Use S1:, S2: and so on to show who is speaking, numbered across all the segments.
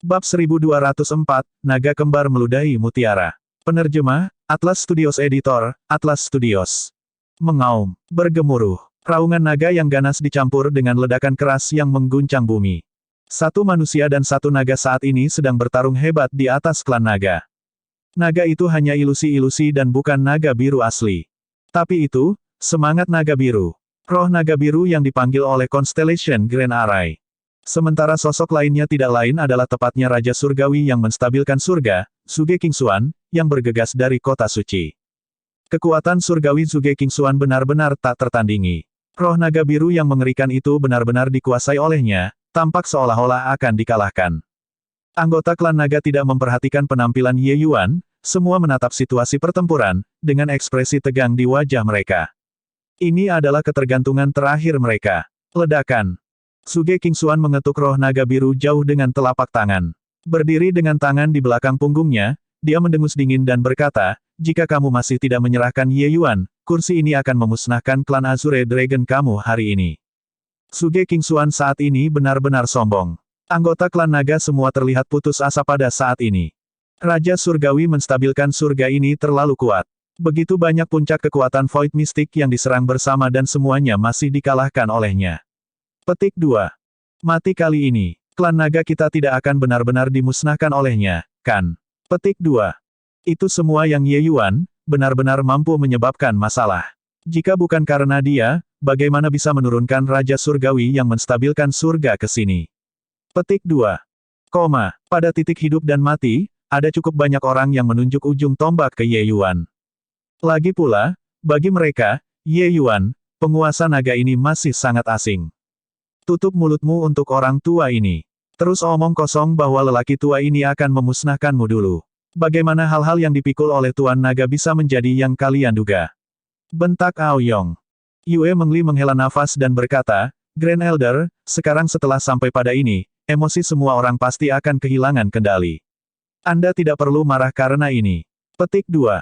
S1: Bab 1204, Naga Kembar Meludahi Mutiara. Penerjemah, Atlas Studios Editor, Atlas Studios. Mengaum, bergemuruh. Raungan naga yang ganas dicampur dengan ledakan keras yang mengguncang bumi. Satu manusia dan satu naga saat ini sedang bertarung hebat di atas klan naga. Naga itu hanya ilusi-ilusi dan bukan naga biru asli. Tapi itu, semangat naga biru. Roh naga biru yang dipanggil oleh Constellation Grand Array. Sementara sosok lainnya tidak lain adalah tepatnya Raja Surgawi yang menstabilkan surga, Zhuge Qingxuan, yang bergegas dari kota suci. Kekuatan surgawi Zhuge Qingxuan benar-benar tak tertandingi. Roh naga biru yang mengerikan itu benar-benar dikuasai olehnya, tampak seolah-olah akan dikalahkan. Anggota klan naga tidak memperhatikan penampilan Ye Yuan, semua menatap situasi pertempuran, dengan ekspresi tegang di wajah mereka. Ini adalah ketergantungan terakhir mereka. Ledakan. Zhuge Qingxuan mengetuk roh naga biru jauh dengan telapak tangan. Berdiri dengan tangan di belakang punggungnya, dia mendengus dingin dan berkata, jika kamu masih tidak menyerahkan Ye Yuan, kursi ini akan memusnahkan klan Azure Dragon kamu hari ini. Zhuge Qingxuan saat ini benar-benar sombong. Anggota klan naga semua terlihat putus asa pada saat ini. Raja Surgawi menstabilkan surga ini terlalu kuat. Begitu banyak puncak kekuatan Void Mystic yang diserang bersama dan semuanya masih dikalahkan olehnya. Petik 2. Mati kali ini, klan naga kita tidak akan benar-benar dimusnahkan olehnya, kan? Petik 2. Itu semua yang Ye Yuan, benar-benar mampu menyebabkan masalah. Jika bukan karena dia, bagaimana bisa menurunkan Raja Surgawi yang menstabilkan surga ke sini? Petik 2. Pada titik hidup dan mati, ada cukup banyak orang yang menunjuk ujung tombak ke Ye Yuan. Lagi pula, bagi mereka, Ye Yuan, penguasa naga ini masih sangat asing. Tutup mulutmu untuk orang tua ini. Terus omong kosong bahwa lelaki tua ini akan memusnahkanmu dulu. Bagaimana hal-hal yang dipikul oleh Tuan Naga bisa menjadi yang kalian duga? Bentak Aoyong. Yue Mengli menghela nafas dan berkata, Grand Elder, sekarang setelah sampai pada ini, emosi semua orang pasti akan kehilangan kendali. Anda tidak perlu marah karena ini. Petik 2.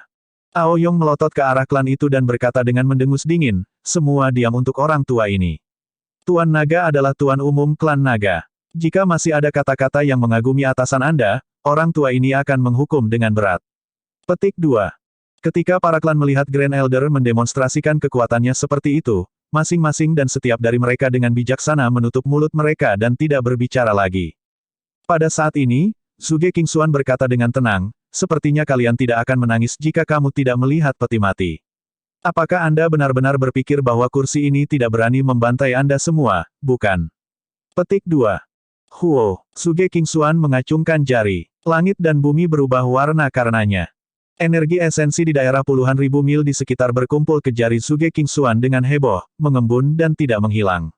S1: Aoyong melotot ke arah klan itu dan berkata dengan mendengus dingin, semua diam untuk orang tua ini. Tuan Naga adalah Tuan Umum Klan Naga. Jika masih ada kata-kata yang mengagumi atasan Anda, orang tua ini akan menghukum dengan berat. Petik 2. Ketika para klan melihat Grand Elder mendemonstrasikan kekuatannya seperti itu, masing-masing dan setiap dari mereka dengan bijaksana menutup mulut mereka dan tidak berbicara lagi. Pada saat ini, Zhuge Qingxuan berkata dengan tenang, sepertinya kalian tidak akan menangis jika kamu tidak melihat peti mati. Apakah Anda benar-benar berpikir bahwa kursi ini tidak berani membantai Anda semua, bukan? Petik 2. Huo, Zhuge Qingxuan mengacungkan jari. Langit dan bumi berubah warna karenanya. Energi esensi di daerah puluhan ribu mil di sekitar berkumpul ke jari Zhuge Qingxuan dengan heboh, mengembun dan tidak menghilang.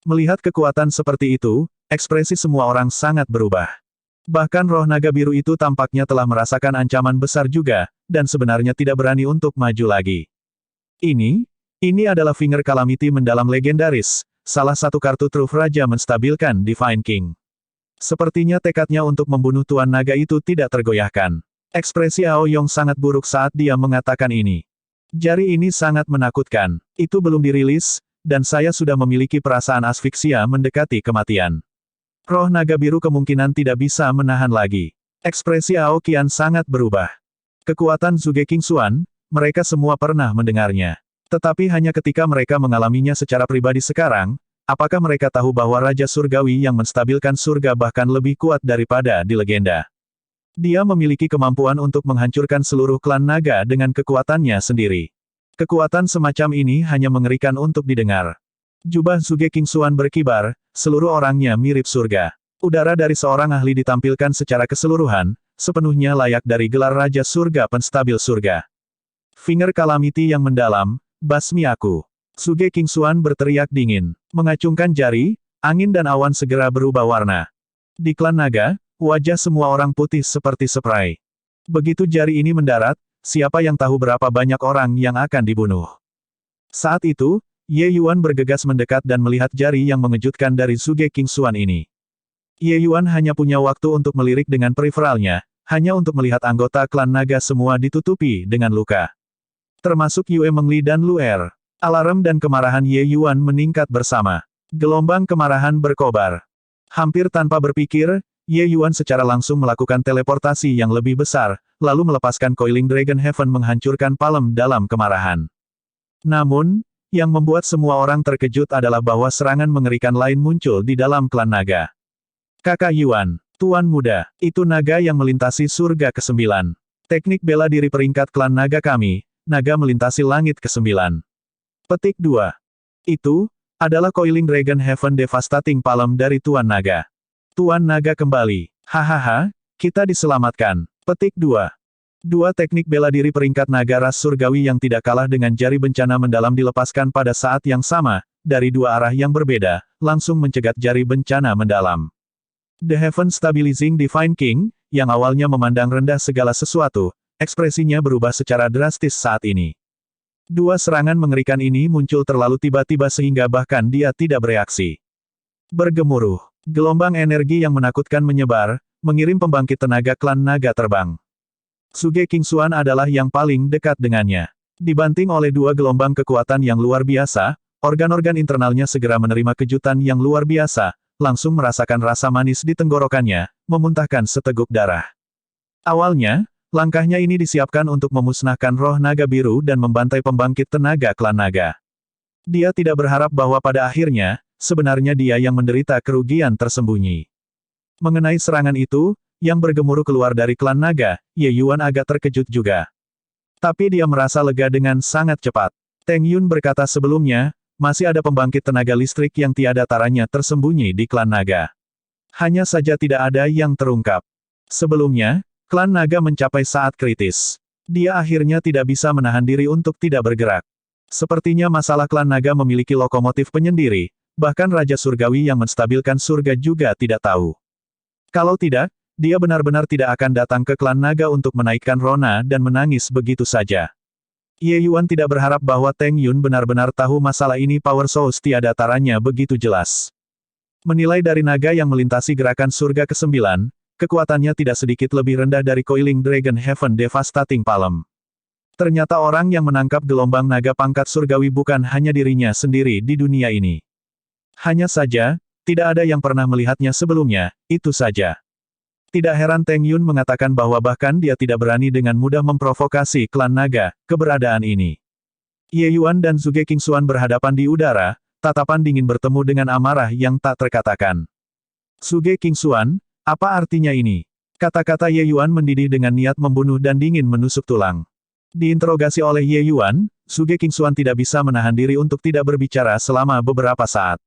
S1: Melihat kekuatan seperti itu, ekspresi semua orang sangat berubah. Bahkan roh naga biru itu tampaknya telah merasakan ancaman besar juga, dan sebenarnya tidak berani untuk maju lagi. Ini adalah Finger Calamity mendalam legendaris, salah satu kartu truf raja menstabilkan Divine King. Sepertinya tekadnya untuk membunuh Tuan Naga itu tidak tergoyahkan. Ekspresi Aoyong sangat buruk saat dia mengatakan ini. Jari ini sangat menakutkan. Itu belum dirilis, dan saya sudah memiliki perasaan asfiksia mendekati kematian. Roh naga biru kemungkinan tidak bisa menahan lagi. Ekspresi Aokian sangat berubah. Kekuatan Zhuge Qingxuan, mereka semua pernah mendengarnya. Tetapi hanya ketika mereka mengalaminya secara pribadi sekarang, apakah mereka tahu bahwa Raja Surgawi yang menstabilkan surga bahkan lebih kuat daripada di legenda? Dia memiliki kemampuan untuk menghancurkan seluruh klan naga dengan kekuatannya sendiri. Kekuatan semacam ini hanya mengerikan untuk didengar. Jubah Zhuge Qingxuan berkibar, seluruh orangnya mirip surga. Udara dari seorang ahli ditampilkan secara keseluruhan, sepenuhnya layak dari gelar Raja Surga Penstabil Surga. Finger Calamity yang mendalam, basmi aku. Zhuge Qingxuan berteriak dingin. Mengacungkan jari, angin dan awan segera berubah warna. Di klan naga, wajah semua orang putih seperti spray. Begitu jari ini mendarat, siapa yang tahu berapa banyak orang yang akan dibunuh. Saat itu, Ye Yuan bergegas mendekat dan melihat jari yang mengejutkan dari Zhuge Qingxuan ini. Ye Yuan hanya punya waktu untuk melirik dengan periferalnya, hanya untuk melihat anggota klan naga semua ditutupi dengan luka. Termasuk Yue Mengli dan Luer. Alarm dan kemarahan Ye Yuan meningkat bersama. Gelombang kemarahan berkobar. Hampir tanpa berpikir, Ye Yuan secara langsung melakukan teleportasi yang lebih besar, lalu melepaskan Coiling Dragon Heaven menghancurkan palem dalam kemarahan. Namun, yang membuat semua orang terkejut adalah bahwa serangan mengerikan lain muncul di dalam klan naga. Kakak Yuan, Tuan Muda, itu naga yang melintasi surga ke-9. Teknik bela diri peringkat klan naga kami, naga melintasi langit ke-9. Petik 2. Itu adalah Coiling Dragon Heaven Devastating Palm dari Tuan Naga. Tuan Naga kembali. Hahaha, kita diselamatkan. Petik 2. Dua teknik bela diri peringkat naga ras surgawi yang tidak kalah dengan jari bencana mendalam dilepaskan pada saat yang sama, dari dua arah yang berbeda, langsung mencegat jari bencana mendalam. The Heaven Stabilizing Divine King, yang awalnya memandang rendah segala sesuatu, ekspresinya berubah secara drastis saat ini. Dua serangan mengerikan ini muncul terlalu tiba-tiba sehingga bahkan dia tidak bereaksi. Bergemuruh. Gelombang energi yang menakutkan menyebar, mengirim pembangkit tenaga klan naga terbang. Suge Kingxuan adalah yang paling dekat dengannya. Dibanting oleh dua gelombang kekuatan yang luar biasa, organ-organ internalnya segera menerima kejutan yang luar biasa, langsung merasakan rasa manis di tenggorokannya, memuntahkan seteguk darah. Awalnya, langkahnya ini disiapkan untuk memusnahkan roh naga biru dan membantai pembangkit tenaga klan naga. Dia tidak berharap bahwa pada akhirnya, sebenarnya dia yang menderita kerugian tersembunyi. Mengenai serangan itu, yang bergemuruh keluar dari klan naga, Ye Yuan agak terkejut juga. Tapi dia merasa lega dengan sangat cepat. Teng Yun berkata sebelumnya, masih ada pembangkit tenaga listrik yang tiada taranya tersembunyi di klan naga. Hanya saja tidak ada yang terungkap. Sebelumnya, klan naga mencapai saat kritis. Dia akhirnya tidak bisa menahan diri untuk tidak bergerak. Sepertinya masalah klan naga memiliki lokomotif penyendiri, bahkan Raja Surgawi yang menstabilkan surga juga tidak tahu. Kalau tidak, dia benar-benar tidak akan datang ke klan naga untuk menaikkan rona dan menangis begitu saja. Ye Yuan tidak berharap bahwa Teng Yun benar-benar tahu masalah ini power source tiada taranya begitu jelas. Menilai dari naga yang melintasi gerakan surga ke-9, kekuatannya tidak sedikit lebih rendah dari Coiling Dragon Heaven Devastating Palm. Ternyata orang yang menangkap gelombang naga pangkat surgawi bukan hanya dirinya sendiri di dunia ini. Hanya saja, tidak ada yang pernah melihatnya sebelumnya, itu saja. Tidak heran Teng Yun mengatakan bahwa bahkan dia tidak berani dengan mudah memprovokasi klan naga, keberadaan ini. Ye Yuan dan Suge Kingxuan berhadapan di udara, tatapan dingin bertemu dengan amarah yang tak terkatakan. Suge Kingxuan, apa artinya ini? Kata-kata Ye Yuan mendidih dengan niat membunuh dan dingin menusuk tulang. Diinterogasi oleh Ye Yuan, Suge Kingxuan tidak bisa menahan diri untuk tidak berbicara selama beberapa saat.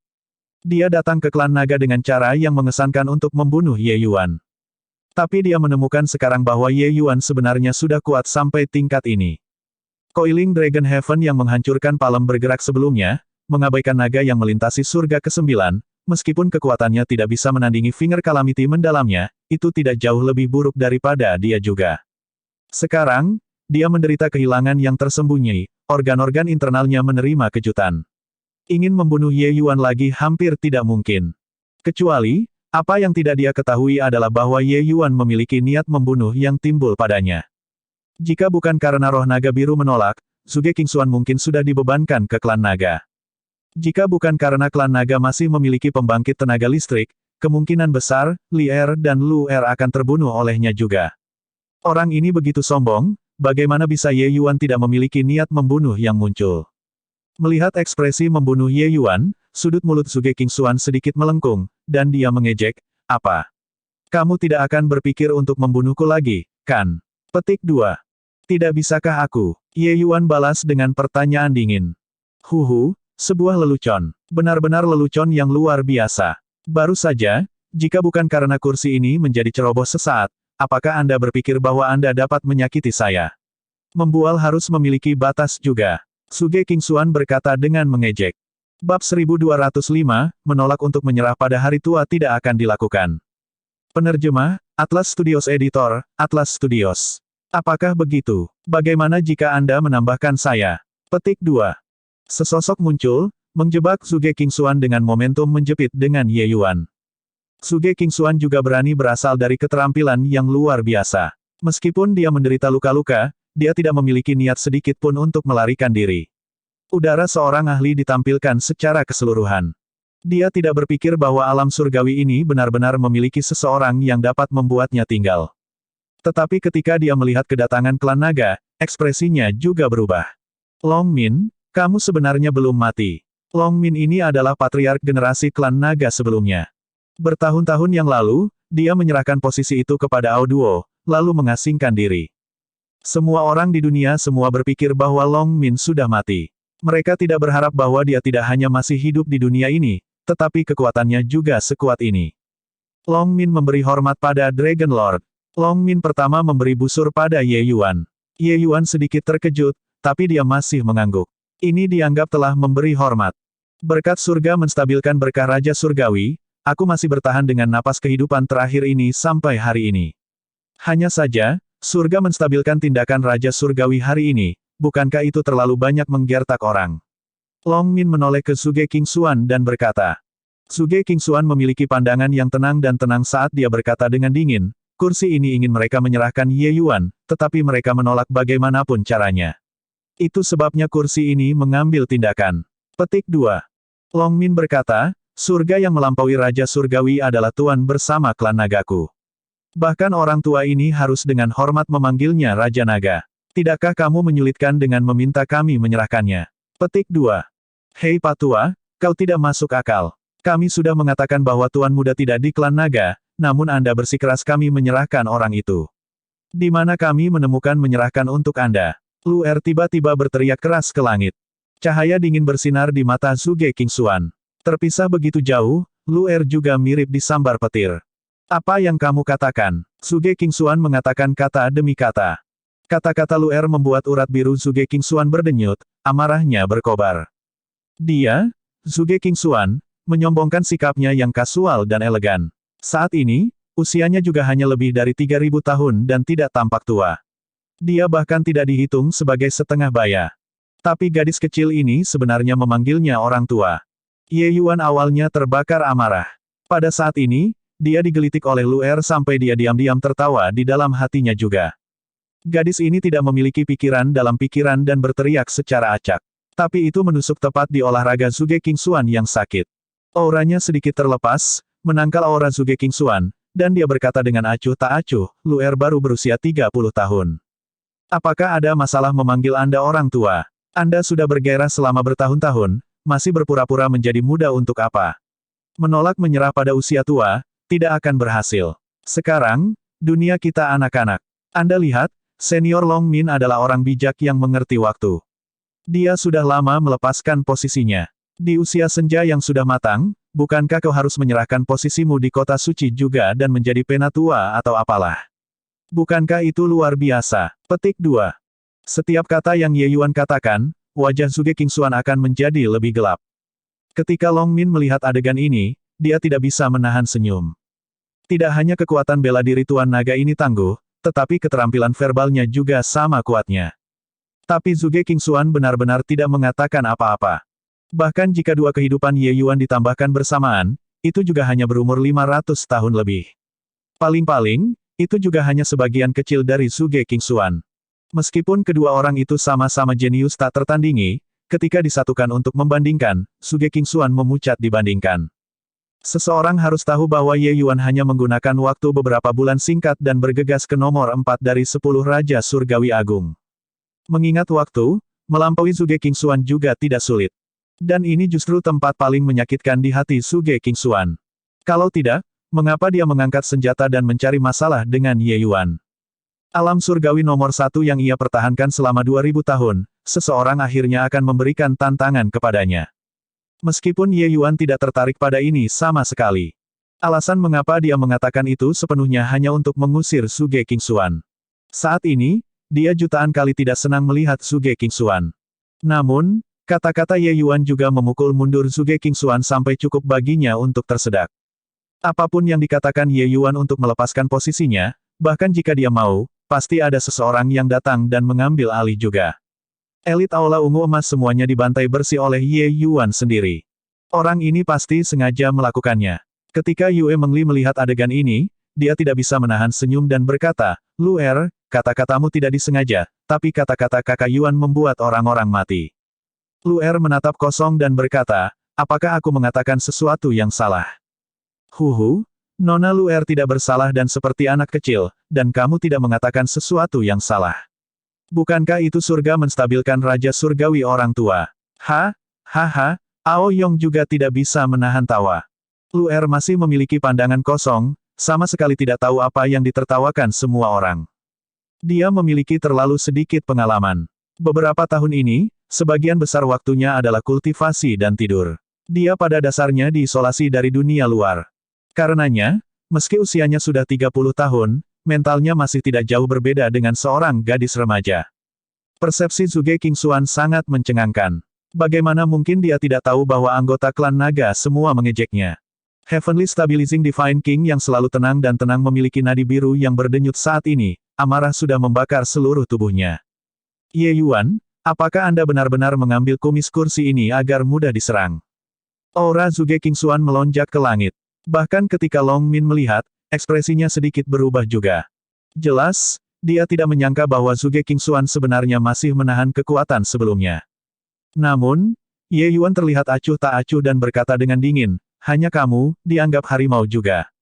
S1: Dia datang ke klan naga dengan cara yang mengesankan untuk membunuh Ye Yuan. Tapi dia menemukan sekarang bahwa Ye Yuan sebenarnya sudah kuat sampai tingkat ini. Coiling Dragon Heaven yang menghancurkan palem bergerak sebelumnya, mengabaikan naga yang melintasi surga ke-9, meskipun kekuatannya tidak bisa menandingi Finger Calamity mendalamnya, itu tidak jauh lebih buruk daripada dia juga. Sekarang, dia menderita kehilangan yang tersembunyi, organ-organ internalnya menerima kejutan. Ingin membunuh Ye Yuan lagi hampir tidak mungkin. Kecuali, apa yang tidak dia ketahui adalah bahwa Ye Yuan memiliki niat membunuh yang timbul padanya. Jika bukan karena roh naga biru menolak, Suge Kingxuan mungkin sudah dibebankan ke klan naga. Jika bukan karena klan naga masih memiliki pembangkit tenaga listrik, kemungkinan besar, Li Er dan Lu Er akan terbunuh olehnya juga. Orang ini begitu sombong, bagaimana bisa Ye Yuan tidak memiliki niat membunuh yang muncul? Melihat ekspresi membunuh Ye Yuan, sudut mulut Suge Kingxuan sedikit melengkung, dan dia mengejek, apa? Kamu tidak akan berpikir untuk membunuhku lagi, kan? Petik 2. Tidak bisakah aku? Ye Yuan balas dengan pertanyaan dingin. Huhu, sebuah lelucon. Benar-benar lelucon yang luar biasa. Baru saja, jika bukan karena kursi ini menjadi ceroboh sesaat, apakah Anda berpikir bahwa Anda dapat menyakiti saya? Membual harus memiliki batas juga. Suge Kingxuan berkata dengan mengejek. Bab 1205, menolak untuk menyerah pada hari tua tidak akan dilakukan. Penerjemah, Atlas Studios Editor, Atlas Studios. Apakah begitu? Bagaimana jika Anda menambahkan saya? Petik 2. Sesosok muncul, menjebak Suge Kingxuan dengan momentum menjepit dengan Ye Yuan. Suge Kingxuan juga berani berasal dari keterampilan yang luar biasa. Meskipun dia menderita luka-luka, dia tidak memiliki niat sedikit pun untuk melarikan diri. Udara seorang ahli ditampilkan secara keseluruhan. Dia tidak berpikir bahwa alam surgawi ini benar-benar memiliki seseorang yang dapat membuatnya tinggal. Tetapi ketika dia melihat kedatangan klan naga, ekspresinya juga berubah. Long Min, kamu sebenarnya belum mati. Long Min ini adalah patriark generasi klan naga sebelumnya. Bertahun-tahun yang lalu, dia menyerahkan posisi itu kepada Auduo, lalu mengasingkan diri. Semua orang di dunia semua berpikir bahwa Long Min sudah mati. Mereka tidak berharap bahwa dia tidak hanya masih hidup di dunia ini, tetapi kekuatannya juga sekuat ini. Long Min memberi hormat pada Dragon Lord. Long Min pertama memberi busur pada Ye Yuan. Ye Yuan sedikit terkejut, tapi dia masih mengangguk. Ini dianggap telah memberi hormat. Berkat surga menstabilkan berkah Raja Surgawi, aku masih bertahan dengan napas kehidupan terakhir ini sampai hari ini. Hanya saja, surga menstabilkan tindakan Raja Surgawi hari ini, bukankah itu terlalu banyak menggertak orang? Long Min menoleh ke Suge Kingxuan dan berkata. Suge Kingxuan memiliki pandangan yang tenang dan tenang saat dia berkata dengan dingin, kursi ini ingin mereka menyerahkan Ye Yuan, tetapi mereka menolak bagaimanapun caranya. Itu sebabnya kursi ini mengambil tindakan. Petik 2. Long Min berkata, surga yang melampaui Raja Surgawi adalah tuan bersama klan nagaku. Bahkan orang tua ini harus dengan hormat memanggilnya Raja Naga. Tidakkah kamu menyulitkan dengan meminta kami menyerahkannya? Petik 2. Hei Patua, kau tidak masuk akal. Kami sudah mengatakan bahwa tuan muda tidak di klan naga, namun Anda bersikeras kami menyerahkan orang itu. Di mana kami menemukan menyerahkan untuk Anda? Luer tiba-tiba berteriak keras ke langit. Cahaya dingin bersinar di mata Suge Kingxuan. Terpisah begitu jauh, Luer juga mirip disambar petir. Apa yang kamu katakan? Suge Kingxuan mengatakan kata demi kata. Kata-kata Luer membuat urat biru Suge Kingxuan berdenyut, amarahnya berkobar. Dia, Suge Kingxuan, menyombongkan sikapnya yang kasual dan elegan. Saat ini, usianya juga hanya lebih dari 3.000 tahun dan tidak tampak tua. Dia bahkan tidak dihitung sebagai setengah baya. Tapi gadis kecil ini sebenarnya memanggilnya orang tua. Ye Yuan awalnya terbakar amarah. Pada saat ini, dia digelitik oleh Luer sampai dia diam-diam tertawa di dalam hatinya juga. Gadis ini tidak memiliki pikiran dalam pikiran dan berteriak secara acak. Tapi itu menusuk tepat di olahraga Suge Kingxuan yang sakit. Auranya sedikit terlepas, menangkal aura Suge Kingxuan, dan dia berkata dengan acuh tak acuh, Luer baru berusia 30 tahun. Apakah ada masalah memanggil Anda orang tua? Anda sudah bergairah selama bertahun-tahun, masih berpura-pura menjadi muda untuk apa? Menolak menyerah pada usia tua, tidak akan berhasil. Sekarang, dunia kita anak-anak. Anda lihat, senior Long Min adalah orang bijak yang mengerti waktu. Dia sudah lama melepaskan posisinya. Di usia senja yang sudah matang, bukankah kau harus menyerahkan posisimu di kota suci juga dan menjadi penatua atau apalah? Bukankah itu luar biasa? Petik 2. Setiap kata yang Ye Yuan katakan, wajah Suge Kingxuan akan menjadi lebih gelap. Ketika Long Min melihat adegan ini, dia tidak bisa menahan senyum. Tidak hanya kekuatan bela diri Tuan Naga ini tangguh, tetapi keterampilan verbalnya juga sama kuatnya. Tapi Suge Kingxuan benar-benar tidak mengatakan apa-apa. Bahkan jika dua kehidupan Ye Yuan ditambahkan bersamaan, itu juga hanya berumur 500 tahun lebih. Paling-paling, itu juga hanya sebagian kecil dari Suge Kingxuan. Meskipun kedua orang itu sama-sama jenius tak tertandingi, ketika disatukan untuk membandingkan, Suge Kingxuan memucat dibandingkan. Seseorang harus tahu bahwa Ye Yuan hanya menggunakan waktu beberapa bulan singkat dan bergegas ke nomor 4 dari 10 Raja Surgawi Agung. Mengingat waktu, melampaui Suge Kingxuan juga tidak sulit. Dan ini justru tempat paling menyakitkan di hati Suge Kingxuan. Kalau tidak, mengapa dia mengangkat senjata dan mencari masalah dengan Ye Yuan? Alam surgawi nomor 1 yang ia pertahankan selama 2000 tahun, seseorang akhirnya akan memberikan tantangan kepadanya. Meskipun Ye Yuan tidak tertarik pada ini sama sekali. Alasan mengapa dia mengatakan itu sepenuhnya hanya untuk mengusir Suge Kingxuan. Saat ini, dia jutaan kali tidak senang melihat Suge Kingxuan. Namun, kata-kata Ye Yuan juga memukul mundur Suge Kingxuan sampai cukup baginya untuk tersedak. Apapun yang dikatakan Ye Yuan untuk melepaskan posisinya, bahkan jika dia mau, pasti ada seseorang yang datang dan mengambil alih juga. Elit Aula Ungu Emas semuanya dibantai bersih oleh Ye Yuan sendiri. Orang ini pasti sengaja melakukannya. Ketika Yue Mengli melihat adegan ini, dia tidak bisa menahan senyum dan berkata, Luer, kata-katamu tidak disengaja, tapi kata-kata kakak Yuan membuat orang-orang mati. Luer menatap kosong dan berkata, apakah aku mengatakan sesuatu yang salah? Huhu, Nona Luer tidak bersalah dan seperti anak kecil, dan kamu tidak mengatakan sesuatu yang salah. Bukankah itu surga menstabilkan Raja Surgawi orang tua? Hahaha, Ao Yong juga tidak bisa menahan tawa. Luer masih memiliki pandangan kosong, sama sekali tidak tahu apa yang ditertawakan semua orang. Dia memiliki terlalu sedikit pengalaman. Beberapa tahun ini, sebagian besar waktunya adalah kultivasi dan tidur. Dia pada dasarnya diisolasi dari dunia luar. Karenanya, meski usianya sudah 30 tahun, mentalnya masih tidak jauh berbeda dengan seorang gadis remaja. Persepsi Zhuge Qingxuan sangat mencengangkan. Bagaimana mungkin dia tidak tahu bahwa anggota klan naga semua mengejeknya? Heavenly Stabilizing Divine King yang selalu tenang dan tenang memiliki nadi biru yang berdenyut saat ini, amarah sudah membakar seluruh tubuhnya. Ye Yuan, apakah Anda benar-benar mengambil kumis kursi ini agar mudah diserang? Aura Zhuge Qingxuan melonjak ke langit. Bahkan ketika Long Min melihat, ekspresinya sedikit berubah juga. Jelas, dia tidak menyangka bahwa Zhuge Qingxuan sebenarnya masih menahan kekuatan sebelumnya. Namun, Ye Yuan terlihat acuh tak acuh dan berkata dengan dingin, hanya kamu, dianggap harimau juga.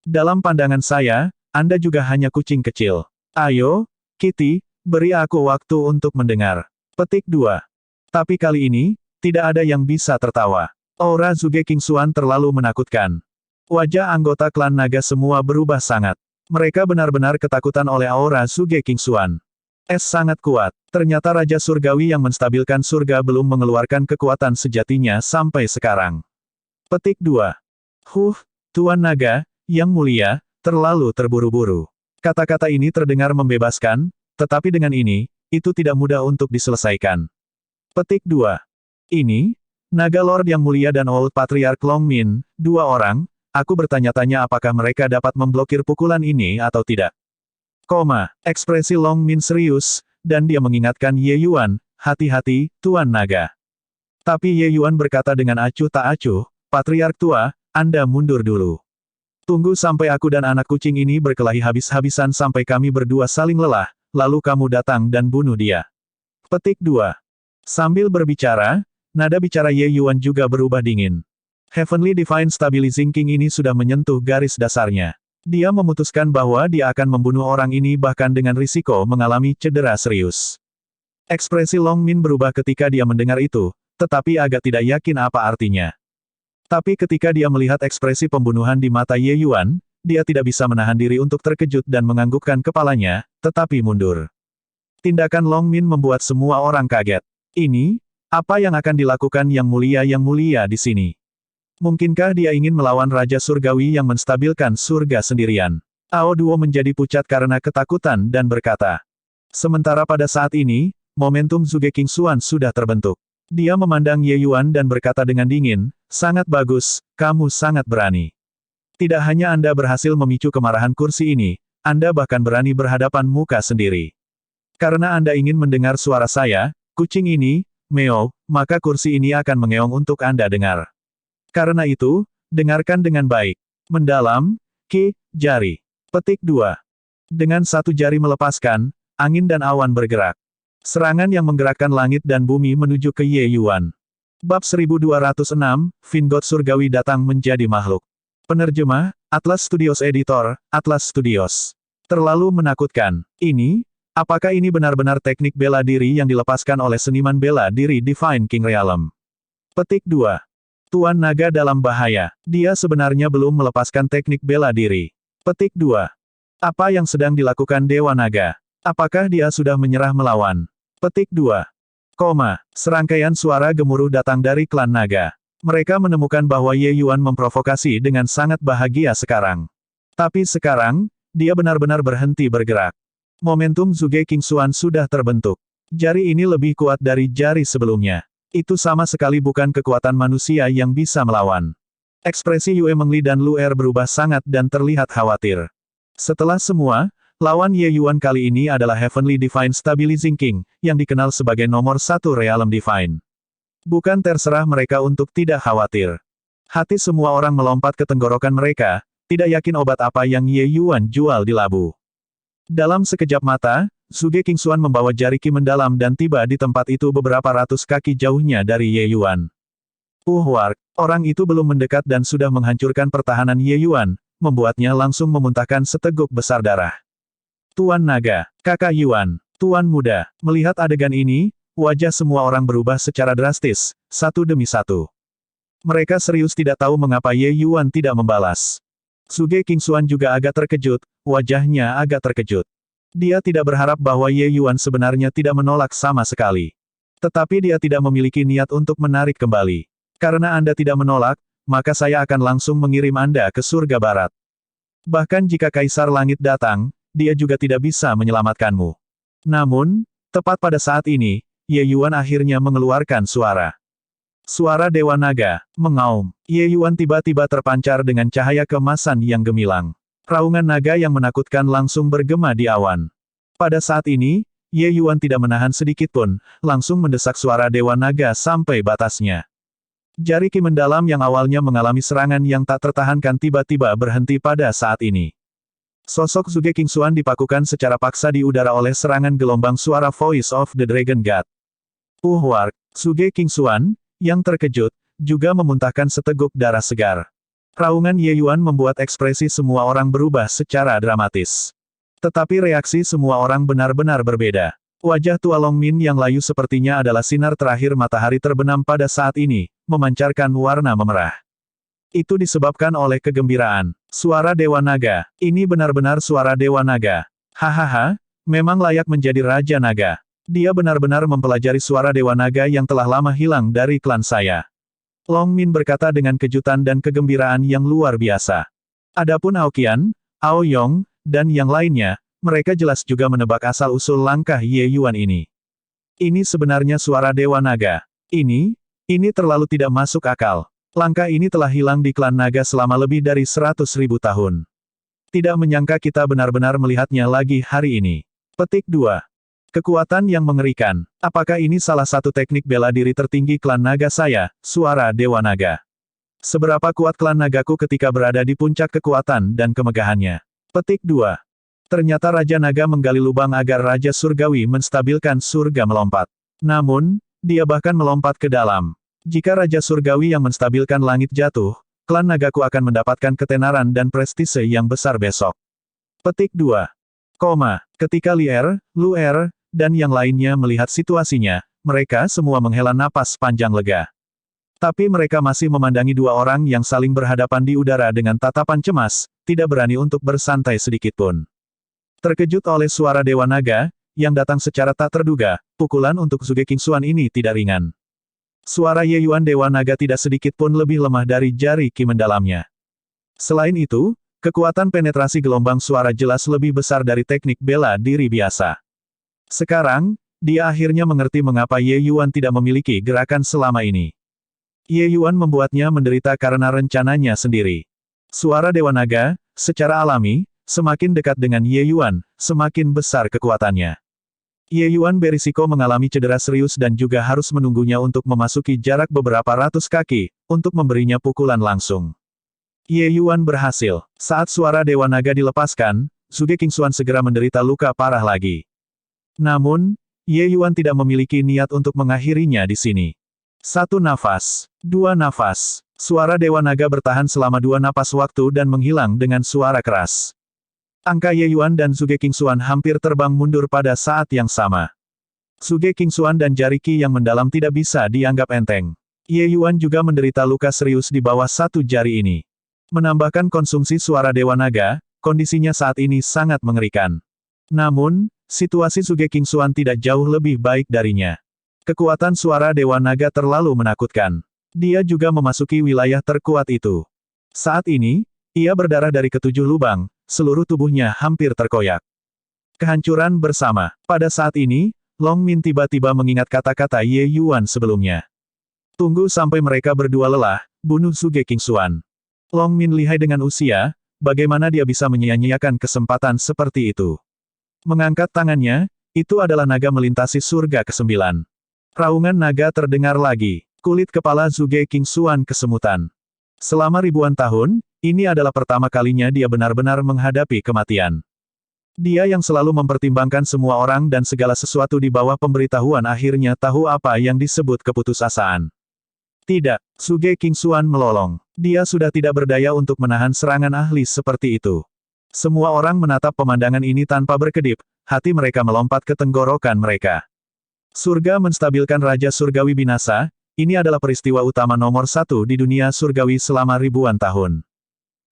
S1: Dalam pandangan saya, Anda juga hanya kucing kecil. Ayo, Kitty, beri aku waktu untuk mendengar. Petik 2. Tapi kali ini, tidak ada yang bisa tertawa. Aura Zhuge Qingxuan terlalu menakutkan. Wajah anggota klan naga semua berubah sangat. Mereka benar-benar ketakutan oleh aura Zhuge Qingxuan. Sangat kuat. Ternyata Raja Surgawi yang menstabilkan surga belum mengeluarkan kekuatan sejatinya sampai sekarang. Petik 2. Tuan Naga, yang mulia, terlalu terburu-buru. Kata-kata ini terdengar membebaskan, tetapi dengan ini, itu tidak mudah untuk diselesaikan. Petik 2. Ini, Naga Lord yang mulia dan Old Patriarch Long Min, dua orang, aku bertanya-tanya apakah mereka dapat memblokir pukulan ini atau tidak. Ekspresi Long Min serius, dan dia mengingatkan Ye Yuan, hati-hati, Tuan Naga. Tapi Ye Yuan berkata dengan acuh tak acuh, Patriark tua, Anda mundur dulu. Tunggu sampai aku dan anak kucing ini berkelahi habis-habisan sampai kami berdua saling lelah, lalu kamu datang dan bunuh dia. Petik 2. Sambil berbicara, nada bicara Ye Yuan juga berubah dingin. Heavenly Divine Stabilizing King ini sudah menyentuh garis dasarnya. Dia memutuskan bahwa dia akan membunuh orang ini bahkan dengan risiko mengalami cedera serius. Ekspresi Long Min berubah ketika dia mendengar itu, tetapi agak tidak yakin apa artinya. Tapi ketika dia melihat ekspresi pembunuhan di mata Ye Yuan, dia tidak bisa menahan diri untuk terkejut dan menganggukkan kepalanya, tetapi mundur. Tindakan Long Min membuat semua orang kaget. Ini, apa yang akan dilakukan yang mulia di sini? Mungkinkah dia ingin melawan Raja Surgawi yang menstabilkan surga sendirian? Ao Duo menjadi pucat karena ketakutan dan berkata. Sementara pada saat ini, momentum Zhuge Qingxuan sudah terbentuk. Dia memandang Ye Yuan dan berkata dengan dingin, sangat bagus, kamu sangat berani. Tidak hanya Anda berhasil memicu kemarahan kursi ini, Anda bahkan berani berhadapan muka sendiri. Karena Anda ingin mendengar suara saya, kucing ini, Meo, maka kursi ini akan mengeong untuk Anda dengar. Karena itu, dengarkan dengan baik. Mendalam, jari. Petik 2. Dengan satu jari melepaskan, angin dan awan bergerak. Serangan yang menggerakkan langit dan bumi menuju ke Ye Yuan. Bab 1206, Vingot Surgawi datang menjadi makhluk. Penerjemah, Atlas Studios Editor, Atlas Studios. Terlalu menakutkan. Apakah ini benar-benar teknik bela diri yang dilepaskan oleh seniman bela diri Divine King Realm? Petik 2. Tuan Naga dalam bahaya. Dia sebenarnya belum melepaskan teknik bela diri. Petik 2. Apa yang sedang dilakukan Dewa Naga? Apakah dia sudah menyerah melawan? Petik 2. Serangkaian suara gemuruh datang dari klan naga. Mereka menemukan bahwa Ye Yuan memprovokasi dengan sangat bahagia sekarang. Tapi sekarang, dia benar-benar berhenti bergerak. Momentum Zhuge Qingxuan sudah terbentuk. Jari ini lebih kuat dari jari sebelumnya. Itu sama sekali bukan kekuatan manusia yang bisa melawan. Ekspresi Yue Mengli dan Luer berubah sangat dan terlihat khawatir. Setelah semua, lawan Ye Yuan kali ini adalah Heavenly Divine Stabilizing King, yang dikenal sebagai nomor 1 Realm Divine. Bukan terserah mereka untuk tidak khawatir. Hati semua orang melompat ke tenggorokan mereka, tidak yakin obat apa yang Ye Yuan jual di labu. Dalam sekejap mata, Zhuge Qingxuan membawa jari Qi mendalam dan tiba di tempat itu beberapa ratus kaki jauhnya dari Ye Yuan. Wark, orang itu belum mendekat dan sudah menghancurkan pertahanan Ye Yuan, membuatnya langsung memuntahkan seteguk besar darah. Tuan Naga, Kakak Yuan, Tuan Muda, melihat adegan ini, wajah semua orang berubah secara drastis, satu demi satu. Mereka serius tidak tahu mengapa Ye Yuan tidak membalas. Suge Kingxuan juga agak terkejut, wajahnya agak terkejut. Dia tidak berharap bahwa Ye Yuan sebenarnya tidak menolak sama sekali. Tetapi dia tidak memiliki niat untuk menarik kembali. Karena Anda tidak menolak, maka saya akan langsung mengirim Anda ke surga barat. Bahkan jika Kaisar Langit datang, dia juga tidak bisa menyelamatkanmu. Namun, tepat pada saat ini, Ye Yuan akhirnya mengeluarkan suara. Suara Dewa Naga, mengaum. Ye Yuan tiba-tiba terpancar dengan cahaya keemasan yang gemilang. Raungan naga yang menakutkan langsung bergema di awan. Pada saat ini, Ye Yuan tidak menahan sedikitpun, langsung mendesak suara Dewa Naga sampai batasnya. Jari ki mendalam yang awalnya mengalami serangan yang tak tertahankan tiba-tiba berhenti pada saat ini. Sosok Suge Kingxuan dipakukan secara paksa di udara oleh serangan gelombang suara Voice of the Dragon God. Wark, Suge Kingxuan, yang terkejut, juga memuntahkan seteguk darah segar. Raungan Ye Yuan membuat ekspresi semua orang berubah secara dramatis. Tetapi reaksi semua orang benar-benar berbeda. Wajah Tua Longmin yang layu sepertinya adalah sinar terakhir matahari terbenam pada saat ini, memancarkan warna memerah. Itu disebabkan oleh kegembiraan. Suara Dewa Naga, ini benar-benar suara Dewa Naga. Hahaha, memang layak menjadi Raja Naga. Dia benar-benar mempelajari suara Dewa Naga yang telah lama hilang dari klan saya. Long Min berkata dengan kejutan dan kegembiraan yang luar biasa. Adapun Aoqian, Ao Yong, dan yang lainnya, mereka jelas juga menebak asal-usul langkah Ye Yuan ini. Ini sebenarnya suara Dewa Naga. Ini terlalu tidak masuk akal. Langkah ini telah hilang di klan naga selama lebih dari 100.000 tahun. Tidak menyangka kita benar-benar melihatnya lagi hari ini. Petik 2. Kekuatan yang mengerikan. Apakah ini salah satu teknik bela diri tertinggi klan naga saya, suara Dewa Naga? Seberapa kuat klan nagaku ketika berada di puncak kekuatan dan kemegahannya? Petik 2. Ternyata Raja Naga menggali lubang agar Raja Surgawi menstabilkan surga melompat. Namun, dia bahkan melompat ke dalam. Jika Raja Surgawi yang menstabilkan langit jatuh, klan nagaku akan mendapatkan ketenaran dan prestise yang besar besok. Petik 2. Ketika Luer, dan yang lainnya melihat situasinya, mereka semua menghela napas panjang lega. Tapi mereka masih memandangi dua orang yang saling berhadapan di udara dengan tatapan cemas, tidak berani untuk bersantai sedikitpun. Terkejut oleh suara Dewa Naga, yang datang secara tak terduga, pukulan untuk Suge Kingxuan ini tidak ringan. Suara Ye Yuan Dewa Naga tidak sedikitpun lebih lemah dari jari ki mendalamnya. Selain itu, kekuatan penetrasi gelombang suara jelas lebih besar dari teknik bela diri biasa. Sekarang, dia akhirnya mengerti mengapa Ye Yuan tidak memiliki gerakan selama ini. Ye Yuan membuatnya menderita karena rencananya sendiri. Suara Dewa Naga, secara alami, semakin dekat dengan Ye Yuan, semakin besar kekuatannya. Ye Yuan berisiko mengalami cedera serius dan juga harus menunggunya untuk memasuki jarak beberapa ratus kaki, untuk memberinya pukulan langsung. Ye Yuan berhasil. Saat suara Dewa Naga dilepaskan, Suge Kingxuan segera menderita luka parah lagi. Namun, Ye Yuan tidak memiliki niat untuk mengakhirinya di sini. 1 nafas, 2 nafas. Suara Dewa Naga bertahan selama 2 napas waktu dan menghilang dengan suara keras. Angka Ye Yuan dan Suge Kingxuan hampir terbang mundur pada saat yang sama. Suge Kingxuan dan jari ki yang mendalam tidak bisa dianggap enteng. Ye Yuan juga menderita luka serius di bawah satu jari ini. Menambahkan konsumsi suara Dewa Naga, kondisinya saat ini sangat mengerikan. Namun, situasi Suge Kingxuan tidak jauh lebih baik darinya. Kekuatan suara Dewa Naga terlalu menakutkan. Dia juga memasuki wilayah terkuat itu. Saat ini, ia berdarah dari ketujuh lubang, seluruh tubuhnya hampir terkoyak. Kehancuran bersama. Pada saat ini, Long Min tiba-tiba mengingat kata-kata Ye Yuan sebelumnya. Tunggu sampai mereka berdua lelah, bunuh Suge Kingxuan. Long Min lihai dengan usia, bagaimana dia bisa menyia-nyiakan kesempatan seperti itu? Mengangkat tangannya, itu adalah naga melintasi surga ke-9. Raungan naga terdengar lagi. Kulit kepala Suge Kingxuan kesemutan. Selama ribuan tahun, ini adalah pertama kalinya dia benar-benar menghadapi kematian. Dia yang selalu mempertimbangkan semua orang dan segala sesuatu di bawah pemberitahuan akhirnya tahu apa yang disebut keputusasaan. Tidak, Suge Kingxuan melolong. Dia sudah tidak berdaya untuk menahan serangan ahli seperti itu. Semua orang menatap pemandangan ini tanpa berkedip, hati mereka melompat ke tenggorokan mereka. Surga menstabilkan Raja Surgawi binasa, ini adalah peristiwa utama nomor satu di dunia surgawi selama ribuan tahun.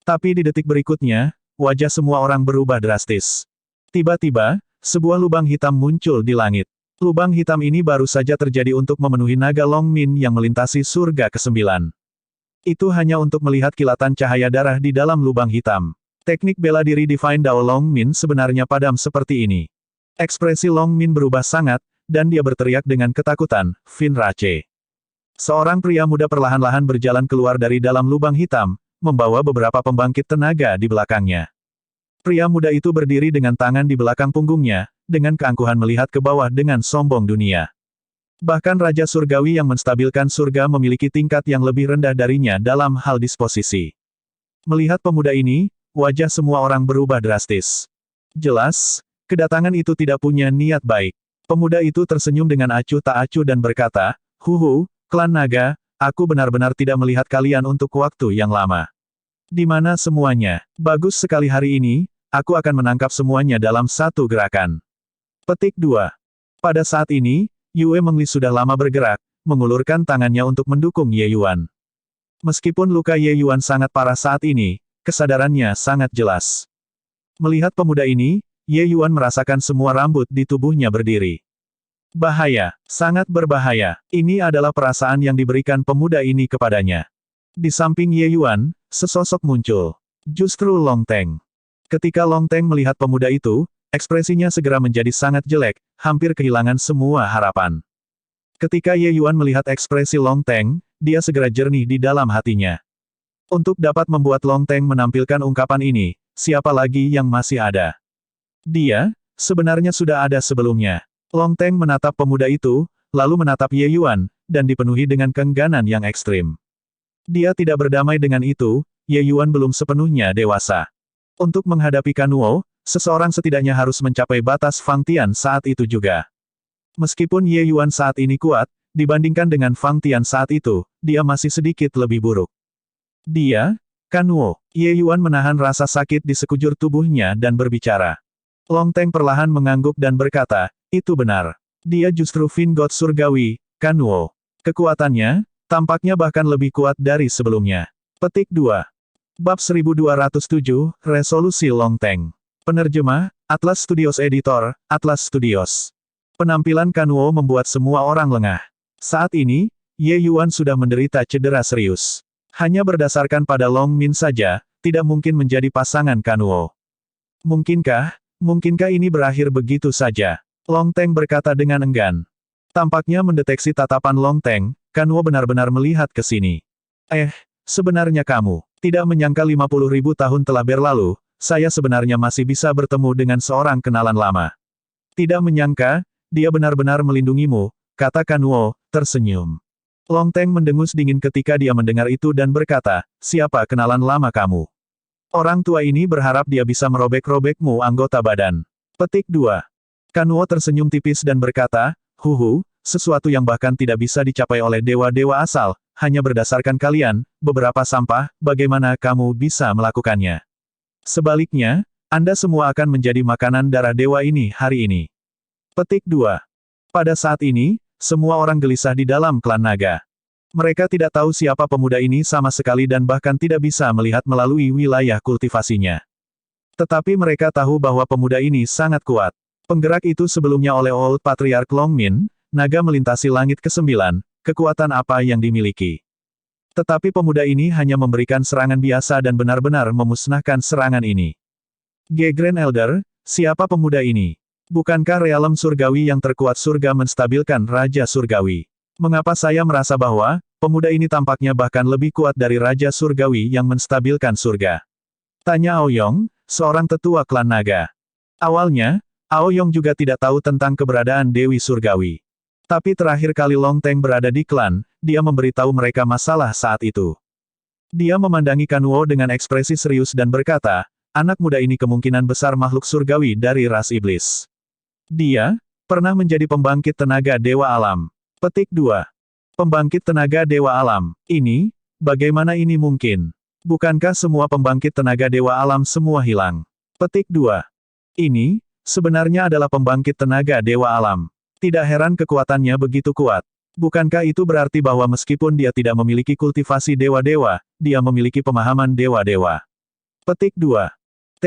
S1: Tapi di detik berikutnya, wajah semua orang berubah drastis. Tiba-tiba, sebuah lubang hitam muncul di langit. Lubang hitam ini baru saja terjadi untuk memenuhi naga Longmin yang melintasi surga ke-9. Itu hanya untuk melihat kilatan cahaya darah di dalam lubang hitam. Teknik bela diri Divine Dao Longmin sebenarnya padam seperti ini. Ekspresi Longmin berubah sangat, dan dia berteriak dengan ketakutan, Fin Rache. Seorang pria muda perlahan-lahan berjalan keluar dari dalam lubang hitam, membawa beberapa pembangkit tenaga di belakangnya. Pria muda itu berdiri dengan tangan di belakang punggungnya, dengan keangkuhan melihat ke bawah dengan sombong dunia. Bahkan Raja Surgawi yang menstabilkan surga memiliki tingkat yang lebih rendah darinya dalam hal disposisi. Melihat pemuda ini, wajah semua orang berubah drastis. Jelas, kedatangan itu tidak punya niat baik. Pemuda itu tersenyum dengan acuh tak acuh dan berkata, "Huhu, klan naga, aku benar-benar tidak melihat kalian untuk waktu yang lama. Di mana semuanya? Bagus sekali hari ini, aku akan menangkap semuanya dalam satu gerakan." Petik 2. Pada saat ini, Yue Mengli sudah lama bergerak, mengulurkan tangannya untuk mendukung Ye Yuan. Meskipun luka Ye Yuan sangat parah saat ini, kesadarannya sangat jelas. Melihat pemuda ini, Ye Yuan merasakan semua rambut di tubuhnya berdiri. Bahaya, sangat berbahaya. Ini adalah perasaan yang diberikan pemuda ini kepadanya. Di samping Ye Yuan, sesosok muncul. Justru Long Teng. Ketika Long Teng melihat pemuda itu, ekspresinya segera menjadi sangat jelek, hampir kehilangan semua harapan. Ketika Ye Yuan melihat ekspresi Long Teng, dia segera jernih di dalam hatinya. Untuk dapat membuat Long Teng menampilkan ungkapan ini, siapa lagi yang masih ada? Dia, sebenarnya sudah ada sebelumnya. Long Teng menatap pemuda itu, lalu menatap Ye Yuan, dan dipenuhi dengan keengganan yang ekstrim. Dia tidak berdamai dengan itu, Ye Yuan belum sepenuhnya dewasa. Untuk menghadapi Kanuo, seseorang setidaknya harus mencapai batas Fang Tian saat itu juga. Meskipun Ye Yuan saat ini kuat, dibandingkan dengan Fang Tian saat itu, dia masih sedikit lebih buruk. Dia, Kanuo. Ye Yuan menahan rasa sakit di sekujur tubuhnya dan berbicara. Long Teng perlahan mengangguk dan berkata, itu benar. Dia justru Fin God Surgawi, Kanuo. Kekuatannya, tampaknya bahkan lebih kuat dari sebelumnya. Petik 2. Bab 1207, Resolusi Long Teng. Penerjemah, Atlas Studios Editor, Atlas Studios. Penampilan Kanuo membuat semua orang lengah. Saat ini, Ye Yuan sudah menderita cedera serius. Hanya berdasarkan pada Long Min saja, tidak mungkin menjadi pasangan Kanuo. Mungkinkah ini berakhir begitu saja? Long Teng berkata dengan enggan. Tampaknya mendeteksi tatapan Long Teng, Kanuo benar-benar melihat ke sini. Sebenarnya kamu tidak menyangka 50.000 tahun telah berlalu, saya sebenarnya masih bisa bertemu dengan seorang kenalan lama. Tidak menyangka, dia benar-benar melindungimu, kata Kanuo, tersenyum. Long Teng mendengus dingin ketika dia mendengar itu dan berkata, siapa kenalan lama kamu? Orang tua ini berharap dia bisa merobek-robekmu anggota badan. Petik 2. Kanuo tersenyum tipis dan berkata, sesuatu yang bahkan tidak bisa dicapai oleh dewa-dewa asal, hanya berdasarkan kalian, beberapa sampah, bagaimana kamu bisa melakukannya? Sebaliknya, Anda semua akan menjadi makanan darah dewa ini hari ini. Petik 2. Pada saat ini, semua orang gelisah di dalam klan naga. Mereka tidak tahu siapa pemuda ini sama sekali dan bahkan tidak bisa melihat melalui wilayah kultivasinya. Tetapi mereka tahu bahwa pemuda ini sangat kuat. Penggerak itu sebelumnya oleh Old Patriarch Longmin, naga melintasi langit ke-9, kekuatan apa yang dimiliki. Tetapi pemuda ini hanya memberikan serangan biasa dan benar-benar memusnahkan serangan ini. Grand Elder, siapa pemuda ini? Bukankah realem surgawi yang terkuat surga menstabilkan Raja Surgawi? Mengapa saya merasa bahwa, pemuda ini tampaknya bahkan lebih kuat dari Raja Surgawi yang menstabilkan surga? Tanya Aoyong, seorang tetua klan naga. Awalnya, Aoyong juga tidak tahu tentang keberadaan Dewi Surgawi. Tapi terakhir kali Long Teng berada di klan, dia memberitahu mereka masalah saat itu. Dia memandangi Kanuo dengan ekspresi serius dan berkata, anak muda ini kemungkinan besar makhluk surgawi dari ras iblis. Dia pernah menjadi pembangkit tenaga dewa alam. Petik 2. Pembangkit tenaga Dewa Alam. Ini, bagaimana ini mungkin? Bukankah semua pembangkit tenaga Dewa Alam semua hilang? Petik 2. Ini, sebenarnya adalah pembangkit tenaga Dewa Alam. Tidak heran kekuatannya begitu kuat. Bukankah itu berarti bahwa meskipun dia tidak memiliki kultivasi dewa-dewa, dia memiliki pemahaman dewa-dewa? Petik 2.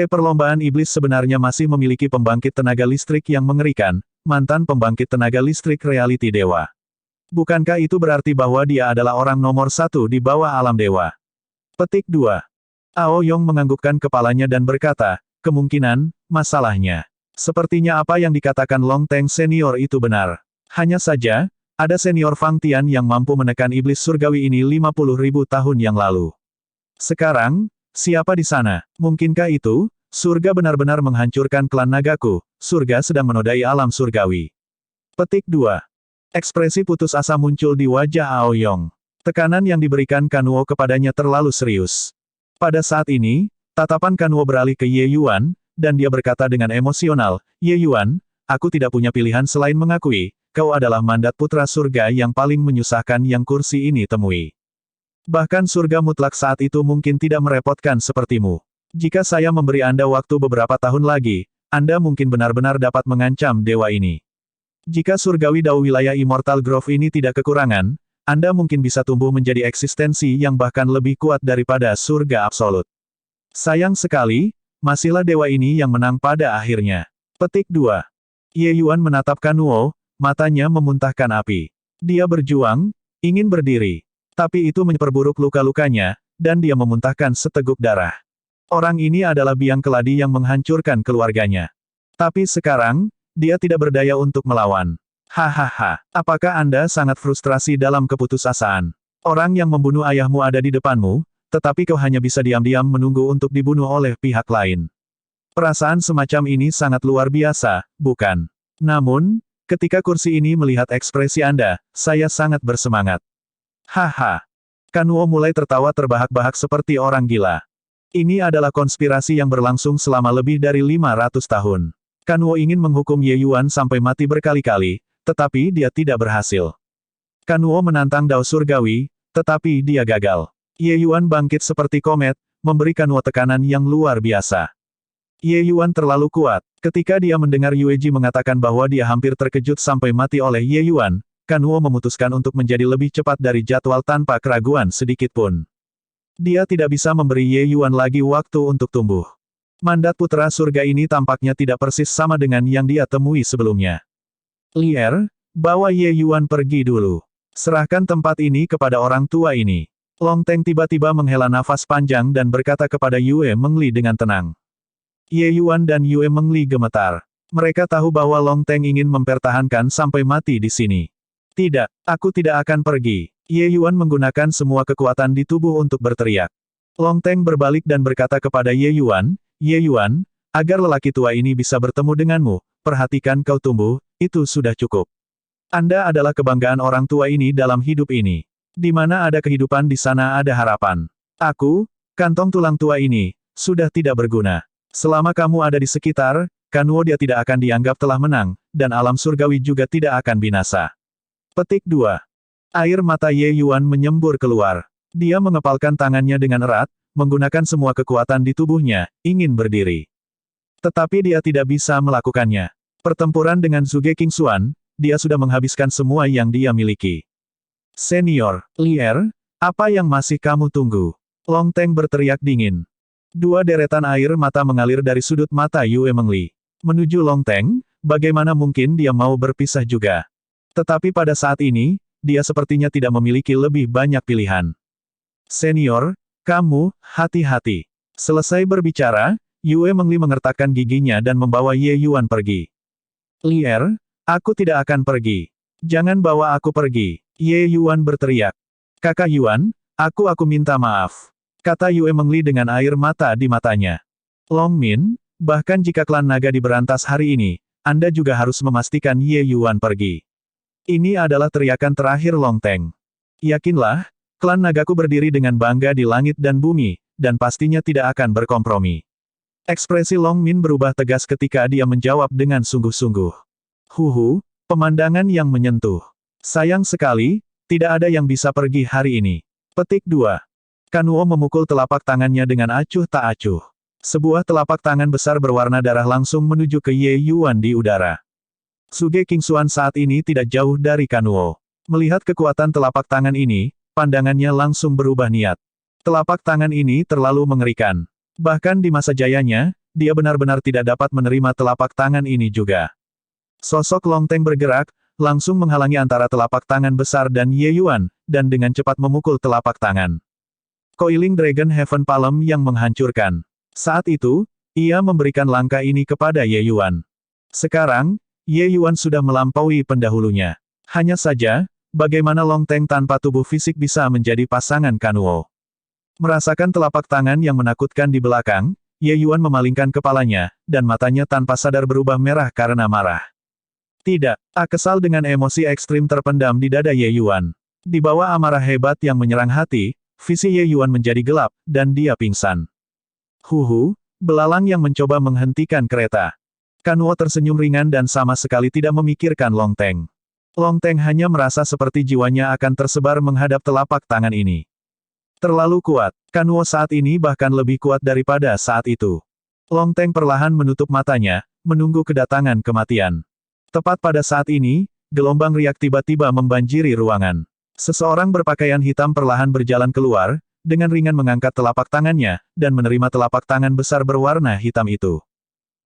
S1: Perlombaan iblis sebenarnya masih memiliki pembangkit tenaga listrik yang mengerikan, mantan pembangkit tenaga listrik reality dewa. Bukankah itu berarti bahwa dia adalah orang nomor 1 di bawah alam dewa? Petik 2. Aoyong menganggukkan kepalanya dan berkata, kemungkinan, masalahnya. Sepertinya apa yang dikatakan Long Teng senior itu benar. Hanya saja, ada senior Fang Tian yang mampu menekan iblis surgawi ini 50.000 tahun yang lalu. Sekarang, siapa di sana? Mungkinkah itu, surga benar-benar menghancurkan klan nagaku, surga sedang menodai alam surgawi. Petik 2. Ekspresi putus asa muncul di wajah Aoyong. Tekanan yang diberikan Kanuo kepadanya terlalu serius. Pada saat ini, tatapan Kanuo beralih ke Ye Yuan, dan dia berkata dengan emosional, Ye Yuan, aku tidak punya pilihan selain mengakui, kau adalah mandat putra surga yang paling menyusahkan yang kursi ini temui. Bahkan surga mutlak saat itu mungkin tidak merepotkan sepertimu. Jika saya memberi Anda waktu beberapa tahun lagi, Anda mungkin benar-benar dapat mengancam dewa ini. Jika surgawi Dao wilayah Immortal Grove ini tidak kekurangan, Anda mungkin bisa tumbuh menjadi eksistensi yang bahkan lebih kuat daripada surga absolut. Sayang sekali, masihlah dewa ini yang menang pada akhirnya. Petik 2. Ye Yuan menatap Kanuo, matanya memuntahkan api. Dia berjuang, ingin berdiri. Tapi itu memperburuk luka-lukanya, dan dia memuntahkan seteguk darah. Orang ini adalah biang keladi yang menghancurkan keluarganya. Tapi sekarang, dia tidak berdaya untuk melawan. Hahaha, apakah Anda sangat frustrasi dalam keputusasaan? Orang yang membunuh ayahmu ada di depanmu, tetapi kau hanya bisa diam-diam menunggu untuk dibunuh oleh pihak lain. Perasaan semacam ini sangat luar biasa, bukan? Namun, ketika kursi ini melihat ekspresi Anda, saya sangat bersemangat. Haha. Kanuo mulai tertawa terbahak-bahak seperti orang gila. Ini adalah konspirasi yang berlangsung selama lebih dari 500 tahun. Kanuo ingin menghukum Ye Yuan sampai mati berkali-kali, tetapi dia tidak berhasil. Kanuo menantang Dao Surgawi, tetapi dia gagal. Ye Yuan bangkit seperti komet, memberi Kanuo tekanan yang luar biasa. Ye Yuan terlalu kuat. Ketika dia mendengar Yue Ji mengatakan bahwa dia hampir terkejut sampai mati oleh Ye Yuan, Kanuo memutuskan untuk menjadi lebih cepat dari jadwal tanpa keraguan sedikitpun. Dia tidak bisa memberi Ye Yuan lagi waktu untuk tumbuh. Mandat putra surga ini tampaknya tidak persis sama dengan yang dia temui sebelumnya. Lier, bawa Ye Yuan pergi dulu. Serahkan tempat ini kepada orang tua ini. Long Teng tiba-tiba menghela nafas panjang dan berkata kepada Yue Mengli dengan tenang. Ye Yuan dan Yue Mengli gemetar. Mereka tahu bahwa Long Teng ingin mempertahankan sampai mati di sini. Tidak, aku tidak akan pergi. Ye Yuan menggunakan semua kekuatan di tubuh untuk berteriak. Long Teng berbalik dan berkata kepada Ye Yuan, Ye Yuan, agar lelaki tua ini bisa bertemu denganmu, perhatikan kau tumbuh, itu sudah cukup. Anda adalah kebanggaan orang tua ini dalam hidup ini. Di mana ada kehidupan di sana ada harapan. Aku, kantong tulang tua ini, sudah tidak berguna. Selama kamu ada di sekitar, Kanuo dia tidak akan dianggap telah menang, dan alam surgawi juga tidak akan binasa. Petik 2. Air mata Ye Yuan menyembur keluar. Dia mengepalkan tangannya dengan erat, menggunakan semua kekuatan di tubuhnya, ingin berdiri. Tetapi dia tidak bisa melakukannya. Pertempuran dengan Zhuge Qingxuan, dia sudah menghabiskan semua yang dia miliki. Senior, Lier, apa yang masih kamu tunggu? Long Teng berteriak dingin. Dua deretan air mata mengalir dari sudut mata Yue Mengli. Menuju Long Teng, bagaimana mungkin dia mau berpisah juga? Tetapi pada saat ini, dia sepertinya tidak memiliki lebih banyak pilihan. Senior, kamu, hati-hati. Selesai berbicara, Yue Mengli mengertakkan giginya dan membawa Ye Yuan pergi. Lier, aku tidak akan pergi. Jangan bawa aku pergi. Ye Yuan berteriak. Kakak Yuan, aku minta maaf. Kata Yue Mengli dengan air mata di matanya. Long Min, bahkan jika klan naga diberantas hari ini, Anda juga harus memastikan Ye Yuan pergi. Ini adalah teriakan terakhir Long Teng. Yakinlah, klan nagaku berdiri dengan bangga di langit dan bumi, dan pastinya tidak akan berkompromi. Ekspresi Long Min berubah tegas ketika dia menjawab dengan sungguh-sungguh. Huhu, pemandangan yang menyentuh. Sayang sekali, Tidak ada yang bisa pergi hari ini. Petik 2. Kanuo memukul telapak tangannya dengan acuh tak acuh. Sebuah telapak tangan besar berwarna darah langsung menuju ke Ye Yuan di udara. Suge Kingxuan saat ini tidak jauh dari Kanuo. Melihat kekuatan telapak tangan ini, pandangannya langsung berubah niat. Telapak tangan ini terlalu mengerikan. Bahkan di masa jayanya, dia benar-benar tidak dapat menerima telapak tangan ini juga. Sosok Long Teng bergerak, langsung menghalangi antara telapak tangan besar dan Ye Yuan, dan dengan cepat memukul telapak tangan. Coiling Dragon Heaven Palm yang menghancurkan. Saat itu, ia memberikan langkah ini kepada Ye Yuan. Sekarang, Ye Yuan sudah melampaui pendahulunya. Hanya saja, bagaimana Long Teng tanpa tubuh fisik bisa menjadi pasangan Kanuo? Merasakan telapak tangan yang menakutkan di belakang, Ye Yuan memalingkan kepalanya, dan matanya tanpa sadar berubah merah karena marah. Tidak, kesal dengan emosi ekstrim terpendam di dada Ye Yuan. Di bawah amarah hebat yang menyerang hati, visi Ye Yuan menjadi gelap, dan dia pingsan. Huhu, belalang yang mencoba menghentikan kereta. Kanuo tersenyum ringan dan sama sekali tidak memikirkan Long Teng. Long Teng hanya merasa seperti jiwanya akan tersebar menghadap telapak tangan ini. Terlalu kuat, Kanuo saat ini bahkan lebih kuat daripada saat itu. Long Teng perlahan menutup matanya, menunggu kedatangan kematian. Tepat pada saat ini, gelombang riak tiba-tiba membanjiri ruangan. Seseorang berpakaian hitam perlahan berjalan keluar, dengan ringan mengangkat telapak tangannya, dan menerima telapak tangan besar berwarna hitam itu.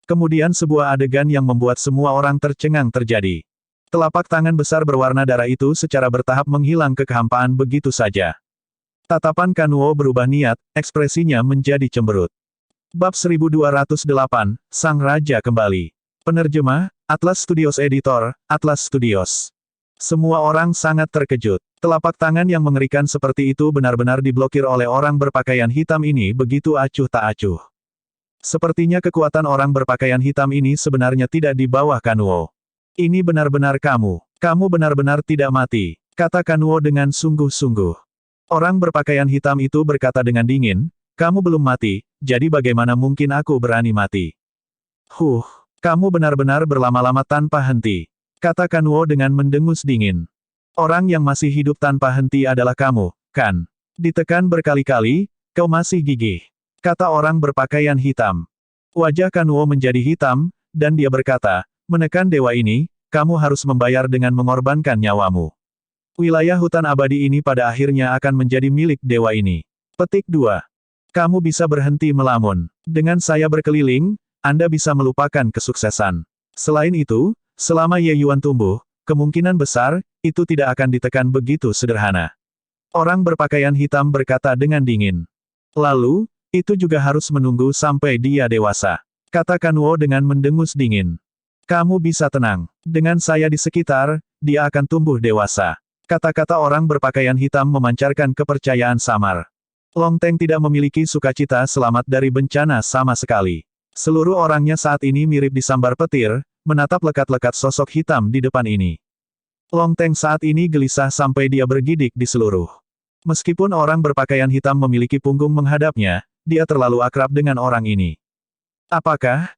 S1: Kemudian sebuah adegan yang membuat semua orang tercengang terjadi. Telapak tangan besar berwarna darah itu secara bertahap menghilang ke kehampaan begitu saja. Tatapan Kanuo berubah niat, ekspresinya menjadi cemberut. Bab 1208, Sang Raja Kembali. Penerjemah, Atlas Studios Editor, Atlas Studios. Semua orang sangat terkejut. Telapak tangan yang mengerikan seperti itu benar-benar diblokir oleh orang berpakaian hitam ini begitu acuh tak acuh. Sepertinya kekuatan orang berpakaian hitam ini sebenarnya tidak di bawah Kanuo. Ini benar-benar kamu. Kamu benar-benar tidak mati, kata Kanuo dengan sungguh-sungguh. Orang berpakaian hitam itu berkata dengan dingin, kamu belum mati, jadi bagaimana mungkin aku berani mati? Kamu benar-benar berlama-lama tanpa henti, kata Kanuo dengan mendengus dingin. Orang yang masih hidup tanpa henti adalah kamu, kan? Ditekan berkali-kali, kau masih gigih, kata orang berpakaian hitam. Wajah Kanuo menjadi hitam, dan dia berkata, menekan dewa ini, kamu harus membayar dengan mengorbankan nyawamu. Wilayah hutan abadi ini pada akhirnya akan menjadi milik dewa ini. Petik 2. Kamu bisa berhenti melamun. Dengan saya berkeliling, Anda bisa melupakan kesuksesan. Selain itu, selama Ye Yuan tumbuh, kemungkinan besar, itu tidak akan ditekan begitu sederhana. Orang berpakaian hitam berkata dengan dingin. Lalu, itu juga harus menunggu sampai dia dewasa, kata Kanuo dengan mendengus dingin. Kamu bisa tenang. Dengan saya di sekitar, dia akan tumbuh dewasa. Kata-kata orang berpakaian hitam memancarkan kepercayaan samar. Long Teng tidak memiliki sukacita selamat dari bencana sama sekali. Seluruh orangnya saat ini mirip disambar petir, menatap lekat-lekat sosok hitam di depan ini. Long Teng saat ini gelisah sampai dia bergidik di seluruh. Meskipun orang berpakaian hitam memiliki punggung menghadapnya, dia terlalu akrab dengan orang ini. Apakah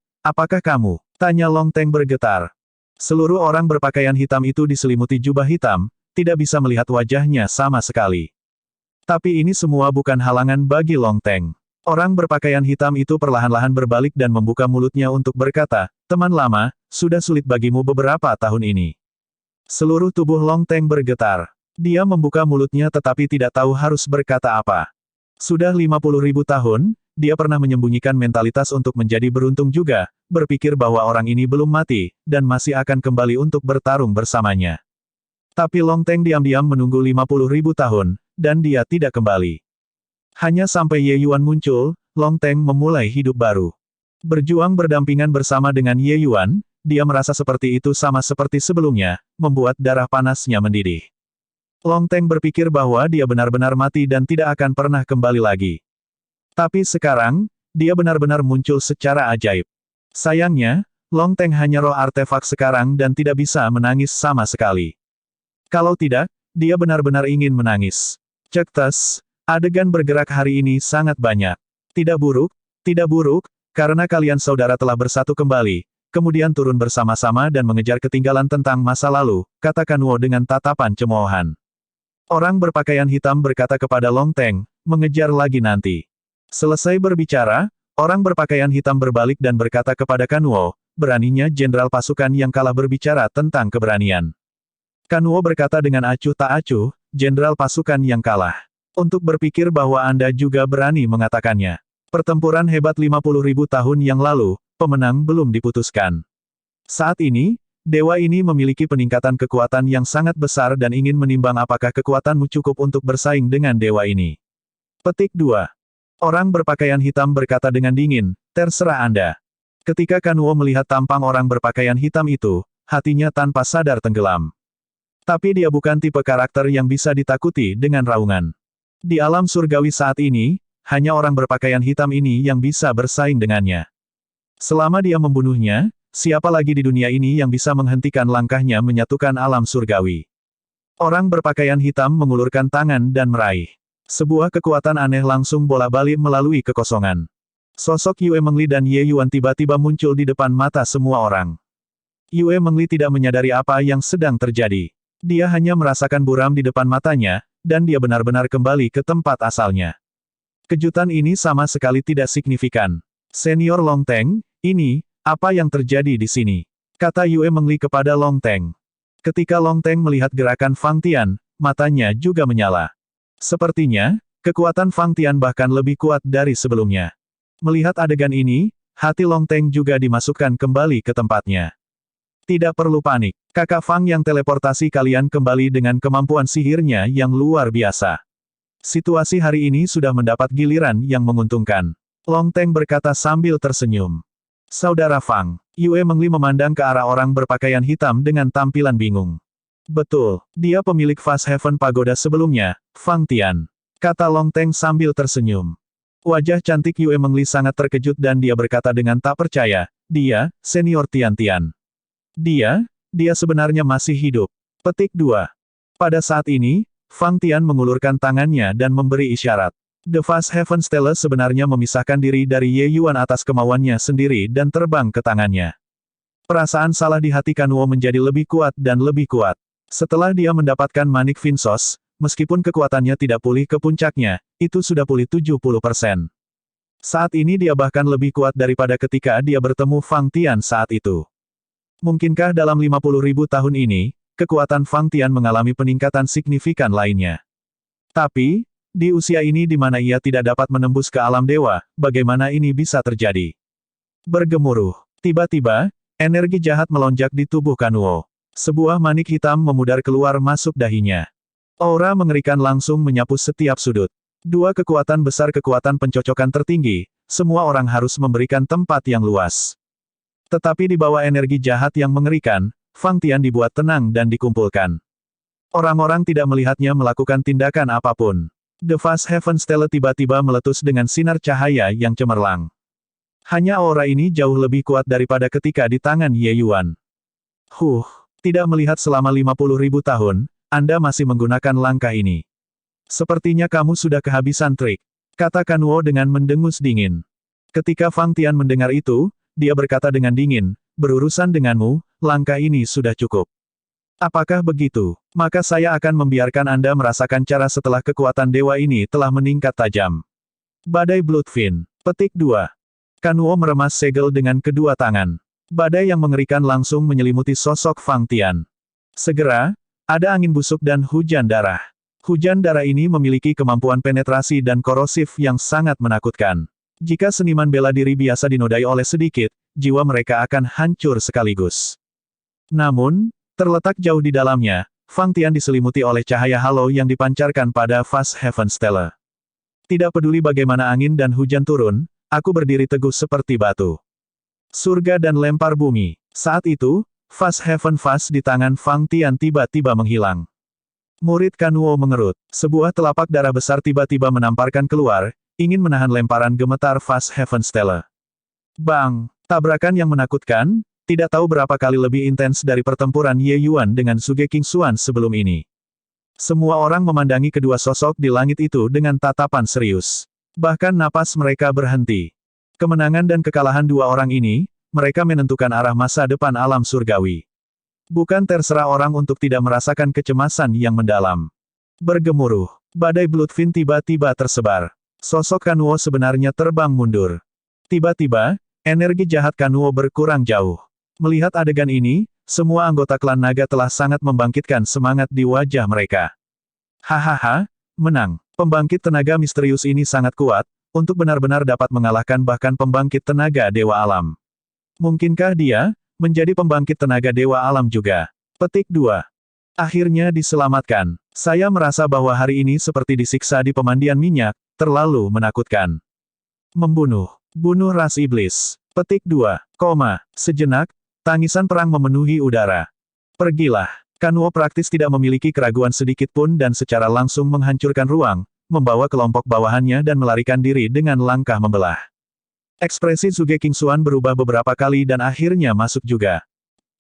S1: kamu? Tanya Long Teng bergetar. Seluruh orang berpakaian hitam itu diselimuti jubah hitam, tidak bisa melihat wajahnya sama sekali. Tapi ini semua bukan halangan bagi Long Teng. Orang berpakaian hitam itu perlahan-lahan berbalik dan membuka mulutnya untuk berkata, teman lama, sudah sulit bagimu beberapa tahun ini. Seluruh tubuh Long Teng bergetar. Dia membuka mulutnya tetapi tidak tahu harus berkata apa. Sudah 50.000 tahun, dia pernah menyembunyikan mentalitas untuk menjadi beruntung juga, berpikir bahwa orang ini belum mati, dan masih akan kembali untuk bertarung bersamanya. Tapi Long Teng diam-diam menunggu 50.000 tahun, dan dia tidak kembali. Hanya sampai Ye Yuan muncul, Long Teng memulai hidup baru. Berjuang berdampingan bersama dengan Ye Yuan, dia merasa seperti itu sama seperti sebelumnya, membuat darah panasnya mendidih. Long Teng berpikir bahwa dia benar-benar mati dan tidak akan pernah kembali lagi. Tapi sekarang, dia benar-benar muncul secara ajaib. Sayangnya, Long Teng hanya roh artefak sekarang dan tidak bisa menangis sama sekali. Kalau tidak, dia benar-benar ingin menangis. Cek tes. Adegan bergerak hari ini sangat banyak. Tidak buruk, karena kalian saudara telah bersatu kembali, kemudian turun bersama-sama dan mengejar ketinggalan tentang masa lalu, kata Kanuo dengan tatapan cemoohan. Orang berpakaian hitam berkata kepada Long Teng, mengejar lagi nanti. Selesai berbicara, orang berpakaian hitam berbalik dan berkata kepada Kanuo, beraninya jenderal pasukan yang kalah berbicara tentang keberanian. Kanuo berkata dengan acuh tak acuh, jenderal pasukan yang kalah. Untuk berpikir bahwa Anda juga berani mengatakannya. Pertempuran hebat 50.000 tahun yang lalu, pemenang belum diputuskan. Saat ini, dewa ini memiliki peningkatan kekuatan yang sangat besar dan ingin menimbang apakah kekuatanmu cukup untuk bersaing dengan dewa ini. Petik 2. Orang berpakaian hitam berkata dengan dingin, terserah Anda. Ketika Kanuo melihat tampang orang berpakaian hitam itu, hatinya tanpa sadar tenggelam. Tapi dia bukan tipe karakter yang bisa ditakuti dengan raungan. Di alam surgawi saat ini, hanya orang berpakaian hitam ini yang bisa bersaing dengannya. Selama dia membunuhnya, siapa lagi di dunia ini yang bisa menghentikan langkahnya menyatukan alam surgawi? Orang berpakaian hitam mengulurkan tangan dan meraih. Sebuah kekuatan aneh langsung bola-balik melalui kekosongan. Sosok Yue Mengli dan Ye Yuan tiba-tiba muncul di depan mata semua orang. Yue Mengli tidak menyadari apa yang sedang terjadi. Dia hanya merasakan buram di depan matanya, dan dia benar-benar kembali ke tempat asalnya. Kejutan ini sama sekali tidak signifikan. Senior Long Teng, ini, apa yang terjadi di sini? Kata Yue Mengli kepada Long Teng. Ketika Long Teng melihat gerakan Fang Tian, matanya juga menyala. Sepertinya, kekuatan Fang Tian bahkan lebih kuat dari sebelumnya. Melihat adegan ini, hati Long Teng juga dimasukkan kembali ke tempatnya. Tidak perlu panik, kakak Fang yang teleportasi kalian kembali dengan kemampuan sihirnya yang luar biasa. Situasi hari ini sudah mendapat giliran yang menguntungkan. Long Teng berkata sambil tersenyum. Saudara Fang, Yue Mengli memandang ke arah orang berpakaian hitam dengan tampilan bingung. Betul, dia pemilik Fast Heaven Pagoda sebelumnya, Fang Tian. Kata Long Teng sambil tersenyum. Wajah cantik Yue Mengli sangat terkejut dan dia berkata dengan tak percaya, dia, senior Tian Tian. Dia sebenarnya masih hidup. Petik 2. Pada saat ini, Fang Tian mengulurkan tangannya dan memberi isyarat. The Fast Heaven Stele sebenarnya memisahkan diri dari Ye Yuan atas kemauannya sendiri dan terbang ke tangannya. Perasaan salah di hati Kanuo menjadi lebih kuat dan lebih kuat. Setelah dia mendapatkan Manik Vinsos, meskipun kekuatannya tidak pulih ke puncaknya, itu sudah pulih 70%. Saat ini dia bahkan lebih kuat daripada ketika dia bertemu Fang Tian saat itu. Mungkinkah dalam 50.000 tahun ini, kekuatan Fang Tian mengalami peningkatan signifikan lainnya? Tapi, di usia ini di mana ia tidak dapat menembus ke alam dewa, bagaimana ini bisa terjadi? Bergemuruh. Tiba-tiba, energi jahat melonjak di tubuh Kanuo. Sebuah manik hitam memudar keluar masuk dahinya. Aura mengerikan langsung menyapu setiap sudut. Dua kekuatan besar kekuatan pencocokan tertinggi, semua orang harus memberikan tempat yang luas. Tetapi di bawah energi jahat yang mengerikan, Fang Tian dibuat tenang dan dikumpulkan. Orang-orang tidak melihatnya melakukan tindakan apapun. The Fast Heaven Stele tiba-tiba meletus dengan sinar cahaya yang cemerlang. Hanya aura ini jauh lebih kuat daripada ketika di tangan Ye Yuan. Tidak melihat selama 50.000 tahun, Anda masih menggunakan langkah ini. Sepertinya kamu sudah kehabisan trik, kata Kanuo dengan mendengus dingin. Ketika Fang Tian mendengar itu, dia berkata dengan dingin, berurusan denganmu, langkah ini sudah cukup. Apakah begitu? Maka saya akan membiarkan Anda merasakan cara setelah kekuatan dewa ini telah meningkat tajam. Badai Bloodfin. Petik 2. Kanuo meremas segel dengan kedua tangan. Badai yang mengerikan langsung menyelimuti sosok Fang Tian. Segera, ada angin busuk dan hujan darah. Hujan darah ini memiliki kemampuan penetrasi dan korosif yang sangat menakutkan. Jika seniman bela diri biasa dinodai oleh sedikit, jiwa mereka akan hancur sekaligus. Namun, terletak jauh di dalamnya, Fang Tian diselimuti oleh cahaya halo yang dipancarkan pada Fast Heaven Stele. Tidak peduli bagaimana angin dan hujan turun, aku berdiri teguh seperti batu. Surga dan lempar bumi. Saat itu, Fast Heaven Fast di tangan Fang Tian tiba-tiba menghilang. Murid Kanuo mengerut. Sebuah telapak darah besar tiba-tiba menamparkan keluar, ingin menahan lemparan gemetar Fast Heaven Stele. Bang! Tabrakan yang menakutkan, tidak tahu berapa kali lebih intens dari pertempuran Ye Yuan dengan Suge King Xuan sebelum ini. Semua orang memandangi kedua sosok di langit itu dengan tatapan serius. Bahkan napas mereka berhenti. Kemenangan dan kekalahan dua orang ini, mereka menentukan arah masa depan alam surgawi. Bukan terserah orang untuk tidak merasakan kecemasan yang mendalam. Bergemuruh. Badai Bloodfin tiba-tiba tersebar. Sosok Kanuo sebenarnya terbang mundur. Tiba-tiba, energi jahat Kanuo berkurang jauh. Melihat adegan ini, semua anggota klan naga telah sangat membangkitkan semangat di wajah mereka. Hahaha, menang. Pembangkit tenaga misterius ini sangat kuat, untuk benar-benar dapat mengalahkan bahkan pembangkit tenaga dewa alam. Mungkinkah dia menjadi pembangkit tenaga dewa alam juga? Petik 2. Akhirnya diselamatkan. Saya merasa bahwa hari ini seperti disiksa di pemandian minyak, terlalu menakutkan. Membunuh. Bunuh ras iblis. Petik 2. Sejenak, tangisan perang memenuhi udara. Pergilah. Kanuo praktis tidak memiliki keraguan sedikit pun dan secara langsung menghancurkan ruang, membawa kelompok bawahannya dan melarikan diri dengan langkah membelah. Ekspresi Zhuge Qingxuan berubah beberapa kali dan akhirnya masuk juga.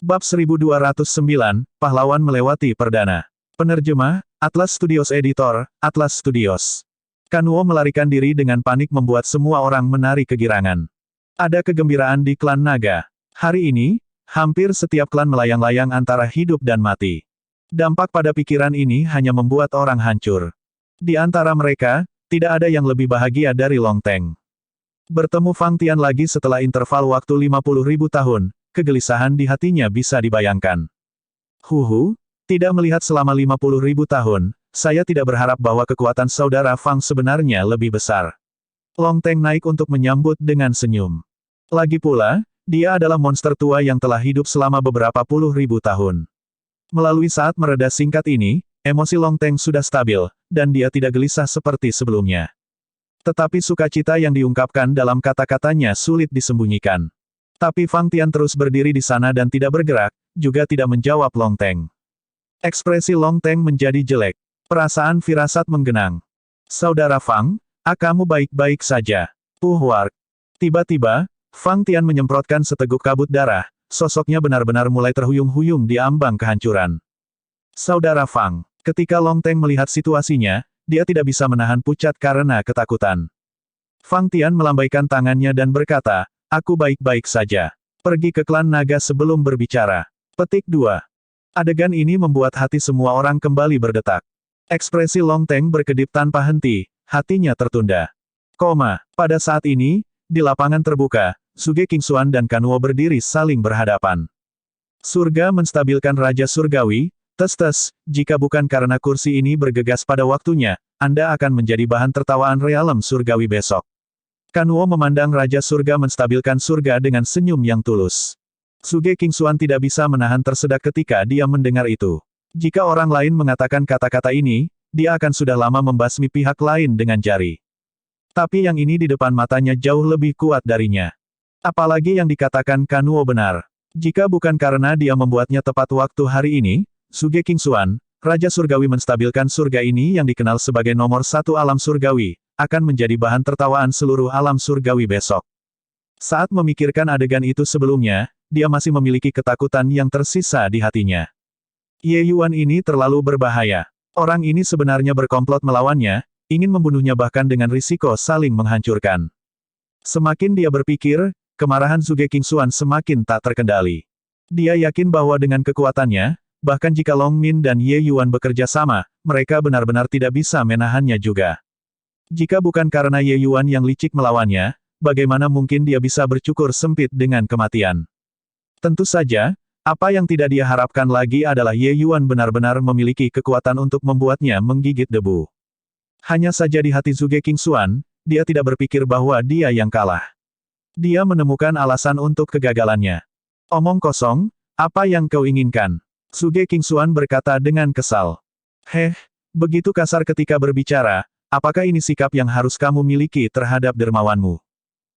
S1: Bab 1209, Pahlawan Melewati Perdana. Penerjemah, Atlas Studios Editor, Atlas Studios. Kanuo melarikan diri dengan panik membuat semua orang menarik kegirangan. Ada kegembiraan di klan naga. Hari ini, hampir setiap klan melayang-layang antara hidup dan mati. Dampak pada pikiran ini hanya membuat orang hancur. Di antara mereka, tidak ada yang lebih bahagia dari Long Teng. Bertemu Fang Tian lagi setelah interval waktu 50.000 tahun, kegelisahan di hatinya bisa dibayangkan. Tidak melihat selama 50.000 tahun, saya tidak berharap bahwa kekuatan saudara Fang sebenarnya lebih besar. Long Teng naik untuk menyambut dengan senyum. Lagi pula, dia adalah monster tua yang telah hidup selama beberapa puluh ribu tahun. Melalui saat mereda singkat ini, emosi Long Teng sudah stabil, dan dia tidak gelisah seperti sebelumnya. Tetapi sukacita yang diungkapkan dalam kata-katanya sulit disembunyikan. Tapi Fang Tian terus berdiri di sana dan tidak bergerak, juga tidak menjawab Long Teng. Ekspresi Long Teng menjadi jelek. Perasaan firasat menggenang. Saudara Fang, kamu baik-baik saja. Puhwark. Tiba-tiba, Fang Tian menyemprotkan seteguk kabut darah, sosoknya benar-benar mulai terhuyung-huyung di ambang kehancuran. Saudara Fang. Ketika Long Teng melihat situasinya, dia tidak bisa menahan pucat karena ketakutan. Fang Tian melambaikan tangannya dan berkata, aku baik-baik saja. Pergi ke klan naga sebelum berbicara. Petik 2. Adegan ini membuat hati semua orang kembali berdetak. Ekspresi Long Teng berkedip tanpa henti, hatinya tertunda. Pada saat ini, di lapangan terbuka, Zhuge Qingxuan dan Kanuo berdiri saling berhadapan. Surga menstabilkan Raja Surgawi, tes-tes, jika bukan karena kursi ini bergegas pada waktunya, Anda akan menjadi bahan tertawaan realem surgawi besok. Kanuo memandang Raja Surga menstabilkan surga dengan senyum yang tulus. Zhuge Qingxuan tidak bisa menahan tersedak ketika dia mendengar itu. Jika orang lain mengatakan kata-kata ini, dia akan sudah lama membasmi pihak lain dengan jari. Tapi yang ini di depan matanya jauh lebih kuat darinya. Apalagi yang dikatakan Kanuo benar. Jika bukan karena dia membuatnya tepat waktu hari ini, Zhuge Qingxuan, Raja Surgawi menstabilkan surga ini yang dikenal sebagai nomor satu alam surgawi, akan menjadi bahan tertawaan seluruh alam surgawi besok. Saat memikirkan adegan itu sebelumnya, dia masih memiliki ketakutan yang tersisa di hatinya. Ye Yuan ini terlalu berbahaya. Orang ini sebenarnya berkomplot melawannya, ingin membunuhnya bahkan dengan risiko saling menghancurkan. Semakin dia berpikir, kemarahan Zhuge Qingxuan semakin tak terkendali. Dia yakin bahwa dengan kekuatannya, bahkan jika Long Min dan Ye Yuan bekerja sama, mereka benar-benar tidak bisa menahannya juga. Jika bukan karena Ye Yuan yang licik melawannya, bagaimana mungkin dia bisa bercukur sempit dengan kematian? Tentu saja, apa yang tidak dia harapkan lagi adalah Ye Yuan benar-benar memiliki kekuatan untuk membuatnya menggigit debu. Hanya saja di hati Zhuge Qingxuan, dia tidak berpikir bahwa dia yang kalah. Dia menemukan alasan untuk kegagalannya. Omong kosong, apa yang kau inginkan? Zhuge Qingxuan berkata dengan kesal. Begitu kasar ketika berbicara, apakah ini sikap yang harus kamu miliki terhadap dermawanmu?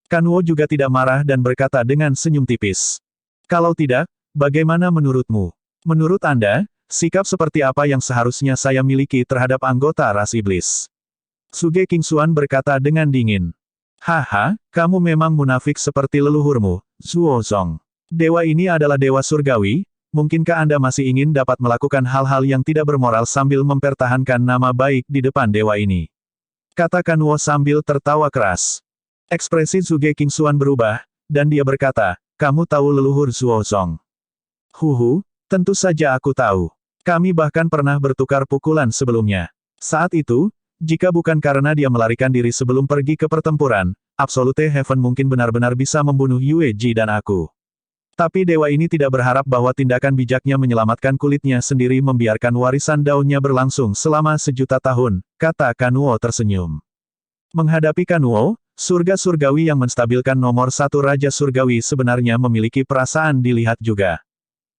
S1: Kanuo juga tidak marah dan berkata dengan senyum tipis. Kalau tidak, bagaimana menurutmu? Menurut Anda, sikap seperti apa yang seharusnya saya miliki terhadap anggota ras iblis? Zhuge Qingxuan berkata dengan dingin. Kamu memang munafik seperti leluhurmu, Zuo Zong. Dewa ini adalah dewa surgawi, mungkinkah Anda masih ingin dapat melakukan hal-hal yang tidak bermoral sambil mempertahankan nama baik di depan dewa ini? Kata Kanuo sambil tertawa keras. Ekspresi Zhuge Qingxuan berubah, dan dia berkata, kamu tahu leluhur Zuo Zong? Tentu saja aku tahu. Kami bahkan pernah bertukar pukulan sebelumnya. Saat itu, jika bukan karena dia melarikan diri sebelum pergi ke pertempuran, Absolute Heaven mungkin benar-benar bisa membunuh Yue Ji dan aku. Tapi dewa ini tidak berharap bahwa tindakan bijaknya menyelamatkan kulitnya sendiri membiarkan warisan daunnya berlangsung selama 1.000.000 tahun, kata Kanuo tersenyum. Menghadapi Kanuo, surga surgawi yang menstabilkan nomor 1 Raja Surgawi sebenarnya memiliki perasaan dilihat juga.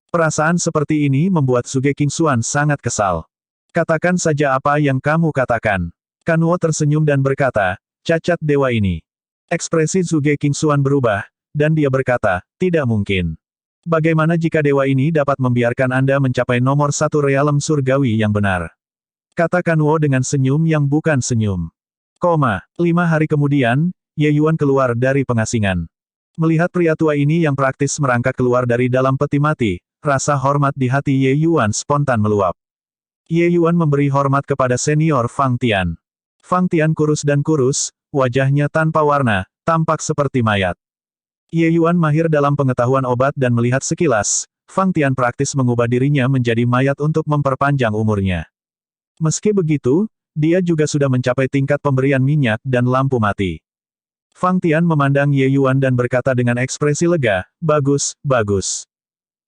S1: Perasaan seperti ini membuat Suge Kingxuan sangat kesal. Katakan saja apa yang kamu katakan. Kanuo tersenyum dan berkata, cacat dewa ini. Ekspresi Suge Kingxuan berubah, dan dia berkata, tidak mungkin. Bagaimana jika dewa ini dapat membiarkan Anda mencapai nomor 1 realem surgawi yang benar? Kata Kanuo dengan senyum yang bukan senyum. 5 hari kemudian, Ye Yuan keluar dari pengasingan. Melihat pria tua ini yang praktis merangkak keluar dari dalam peti mati, rasa hormat di hati Ye Yuan spontan meluap. Ye Yuan memberi hormat kepada senior Fang Tian. Fang Tian kurus dan kurus, wajahnya tanpa warna, tampak seperti mayat. Ye Yuan mahir dalam pengetahuan obat dan melihat sekilas, Fang Tian praktis mengubah dirinya menjadi mayat untuk memperpanjang umurnya. Meski begitu, dia juga sudah mencapai tingkat pemberian minyak dan lampu mati. Fang Tian memandang Ye Yuan dan berkata dengan ekspresi lega, bagus, bagus.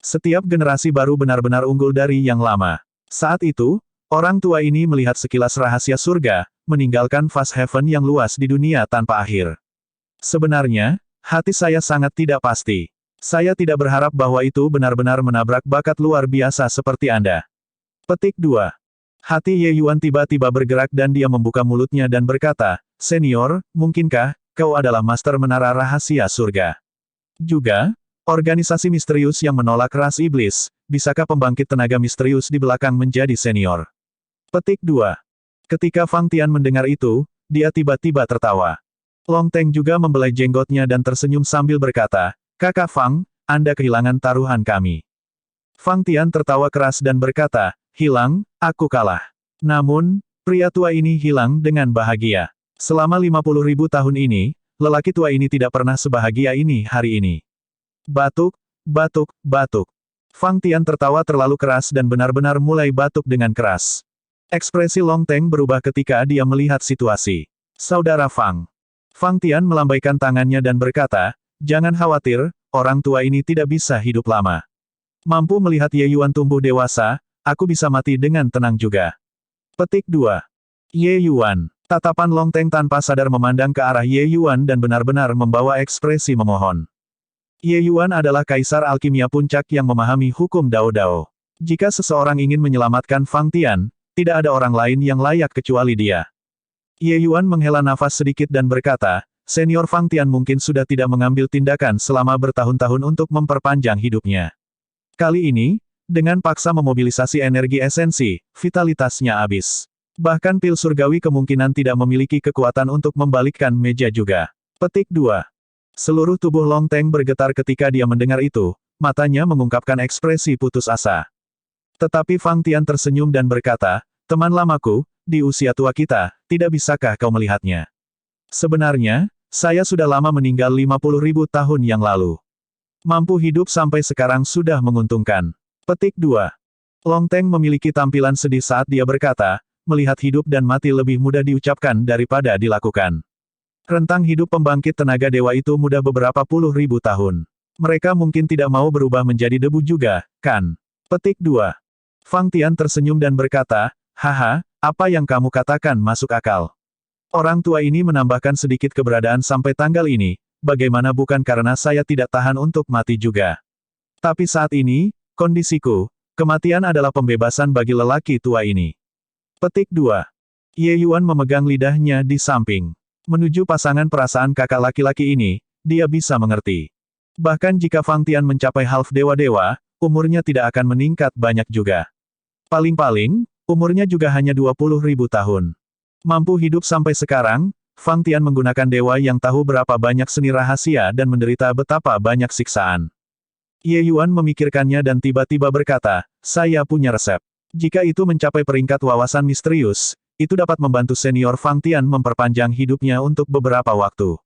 S1: Setiap generasi baru benar-benar unggul dari yang lama. Saat itu, orang tua ini melihat sekilas rahasia surga, meninggalkan Fast Heaven yang luas di dunia tanpa akhir. Sebenarnya, hati saya sangat tidak pasti. Saya tidak berharap bahwa itu benar-benar menabrak bakat luar biasa seperti Anda. Petik 2. Hati Ye Yuan tiba-tiba bergerak dan dia membuka mulutnya dan berkata, Senior, mungkinkah, kau adalah master menara rahasia surga? Juga, organisasi misterius yang menolak ras iblis, bisakah pembangkit tenaga misterius di belakang menjadi senior? Petik 2. Ketika Fang Tian mendengar itu, dia tiba-tiba tertawa. Long Teng juga membelai jenggotnya dan tersenyum sambil berkata, Kakak Fang, Anda kehilangan taruhan kami. Fang Tian tertawa keras dan berkata, hilang, aku kalah. Namun, pria tua ini hilang dengan bahagia. Selama 50.000 tahun ini, lelaki tua ini tidak pernah sebahagia ini hari ini. Batuk, batuk, batuk. Fang Tian tertawa terlalu keras dan benar-benar mulai batuk dengan keras. Ekspresi Long Teng berubah ketika dia melihat situasi. Saudara Fang. Fang Tian melambaikan tangannya dan berkata, jangan khawatir, orang tua ini tidak bisa hidup lama. Mampu melihat Ye Yuan tumbuh dewasa, aku bisa mati dengan tenang juga. Petik 2. Ye Yuan. Tatapan Long Teng tanpa sadar memandang ke arah Ye Yuan dan benar-benar membawa ekspresi memohon. Ye Yuan adalah kaisar alkimia puncak yang memahami hukum Dao Dao. Jika seseorang ingin menyelamatkan Fang Tian, tidak ada orang lain yang layak kecuali dia. Ye Yuan menghela nafas sedikit dan berkata, Senior Fang Tian mungkin sudah tidak mengambil tindakan selama bertahun-tahun untuk memperpanjang hidupnya. Kali ini, dengan paksa memobilisasi energi esensi, vitalitasnya habis. Bahkan pil surgawi kemungkinan tidak memiliki kekuatan untuk membalikkan meja juga. Petik 2. Seluruh tubuh Long Teng bergetar ketika dia mendengar itu, matanya mengungkapkan ekspresi putus asa. Tetapi Fang Tian tersenyum dan berkata, teman lamaku, di usia tua kita, tidak bisakah kau melihatnya? Sebenarnya, saya sudah lama meninggal 50.000 tahun yang lalu. Mampu hidup sampai sekarang sudah menguntungkan. Petik 2. Long Teng memiliki tampilan sedih saat dia berkata, melihat hidup dan mati lebih mudah diucapkan daripada dilakukan. Rentang hidup pembangkit tenaga dewa itu mudah beberapa puluh ribu tahun. Mereka mungkin tidak mau berubah menjadi debu juga, kan? Petik 2. Fang Tian tersenyum dan berkata, haha, apa yang kamu katakan masuk akal. Orang tua ini menambahkan sedikit keberadaan sampai tanggal ini, bagaimana bukan karena saya tidak tahan untuk mati juga. Tapi saat ini, kondisiku, kematian adalah pembebasan bagi lelaki tua ini. Petik 2. Ye Yuan memegang lidahnya di samping. Menuju pasangan perasaan kakak laki-laki ini, dia bisa mengerti. Bahkan jika Fang Tian mencapai half dewa-dewa, umurnya tidak akan meningkat banyak juga. Paling-paling, umurnya juga hanya 20.000 tahun. Mampu hidup sampai sekarang, Fang Tian menggunakan dewa yang tahu berapa banyak seni rahasia dan menderita betapa banyak siksaan. Ye Yuan memikirkannya dan tiba-tiba berkata, saya punya resep. Jika itu mencapai peringkat wawasan misterius, itu dapat membantu senior Fang Tian memperpanjang hidupnya untuk beberapa waktu.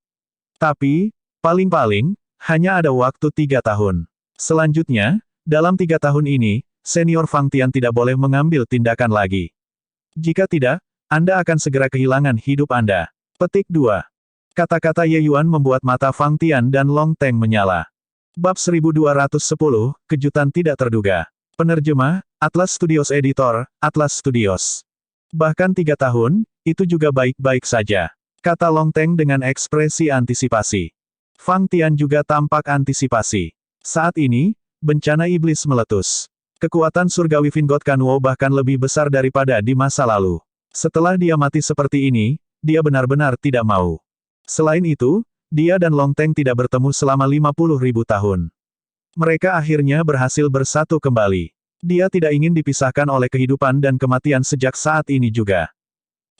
S1: Tapi, paling-paling, hanya ada waktu 3 tahun. Selanjutnya, dalam 3 tahun ini, senior Fang Tian tidak boleh mengambil tindakan lagi. Jika tidak, Anda akan segera kehilangan hidup Anda. Petik 2. Kata-kata Ye Yuan membuat mata Fang Tian dan Long Teng menyala. Bab 1210, Kejutan Tidak Terduga. Penerjemah, Atlas Studios Editor, Atlas Studios. Bahkan 3 tahun, itu juga baik-baik saja. Kata Long Teng dengan ekspresi antisipasi. Fang Tian juga tampak antisipasi. Saat ini, bencana iblis meletus. Kekuatan surgawi Vingot Kanwo bahkan lebih besar daripada di masa lalu. Setelah dia mati seperti ini, dia benar-benar tidak mau. Selain itu, dia dan Long Teng tidak bertemu selama 50.000 tahun. Mereka akhirnya berhasil bersatu kembali. Dia tidak ingin dipisahkan oleh kehidupan dan kematian sejak saat ini juga.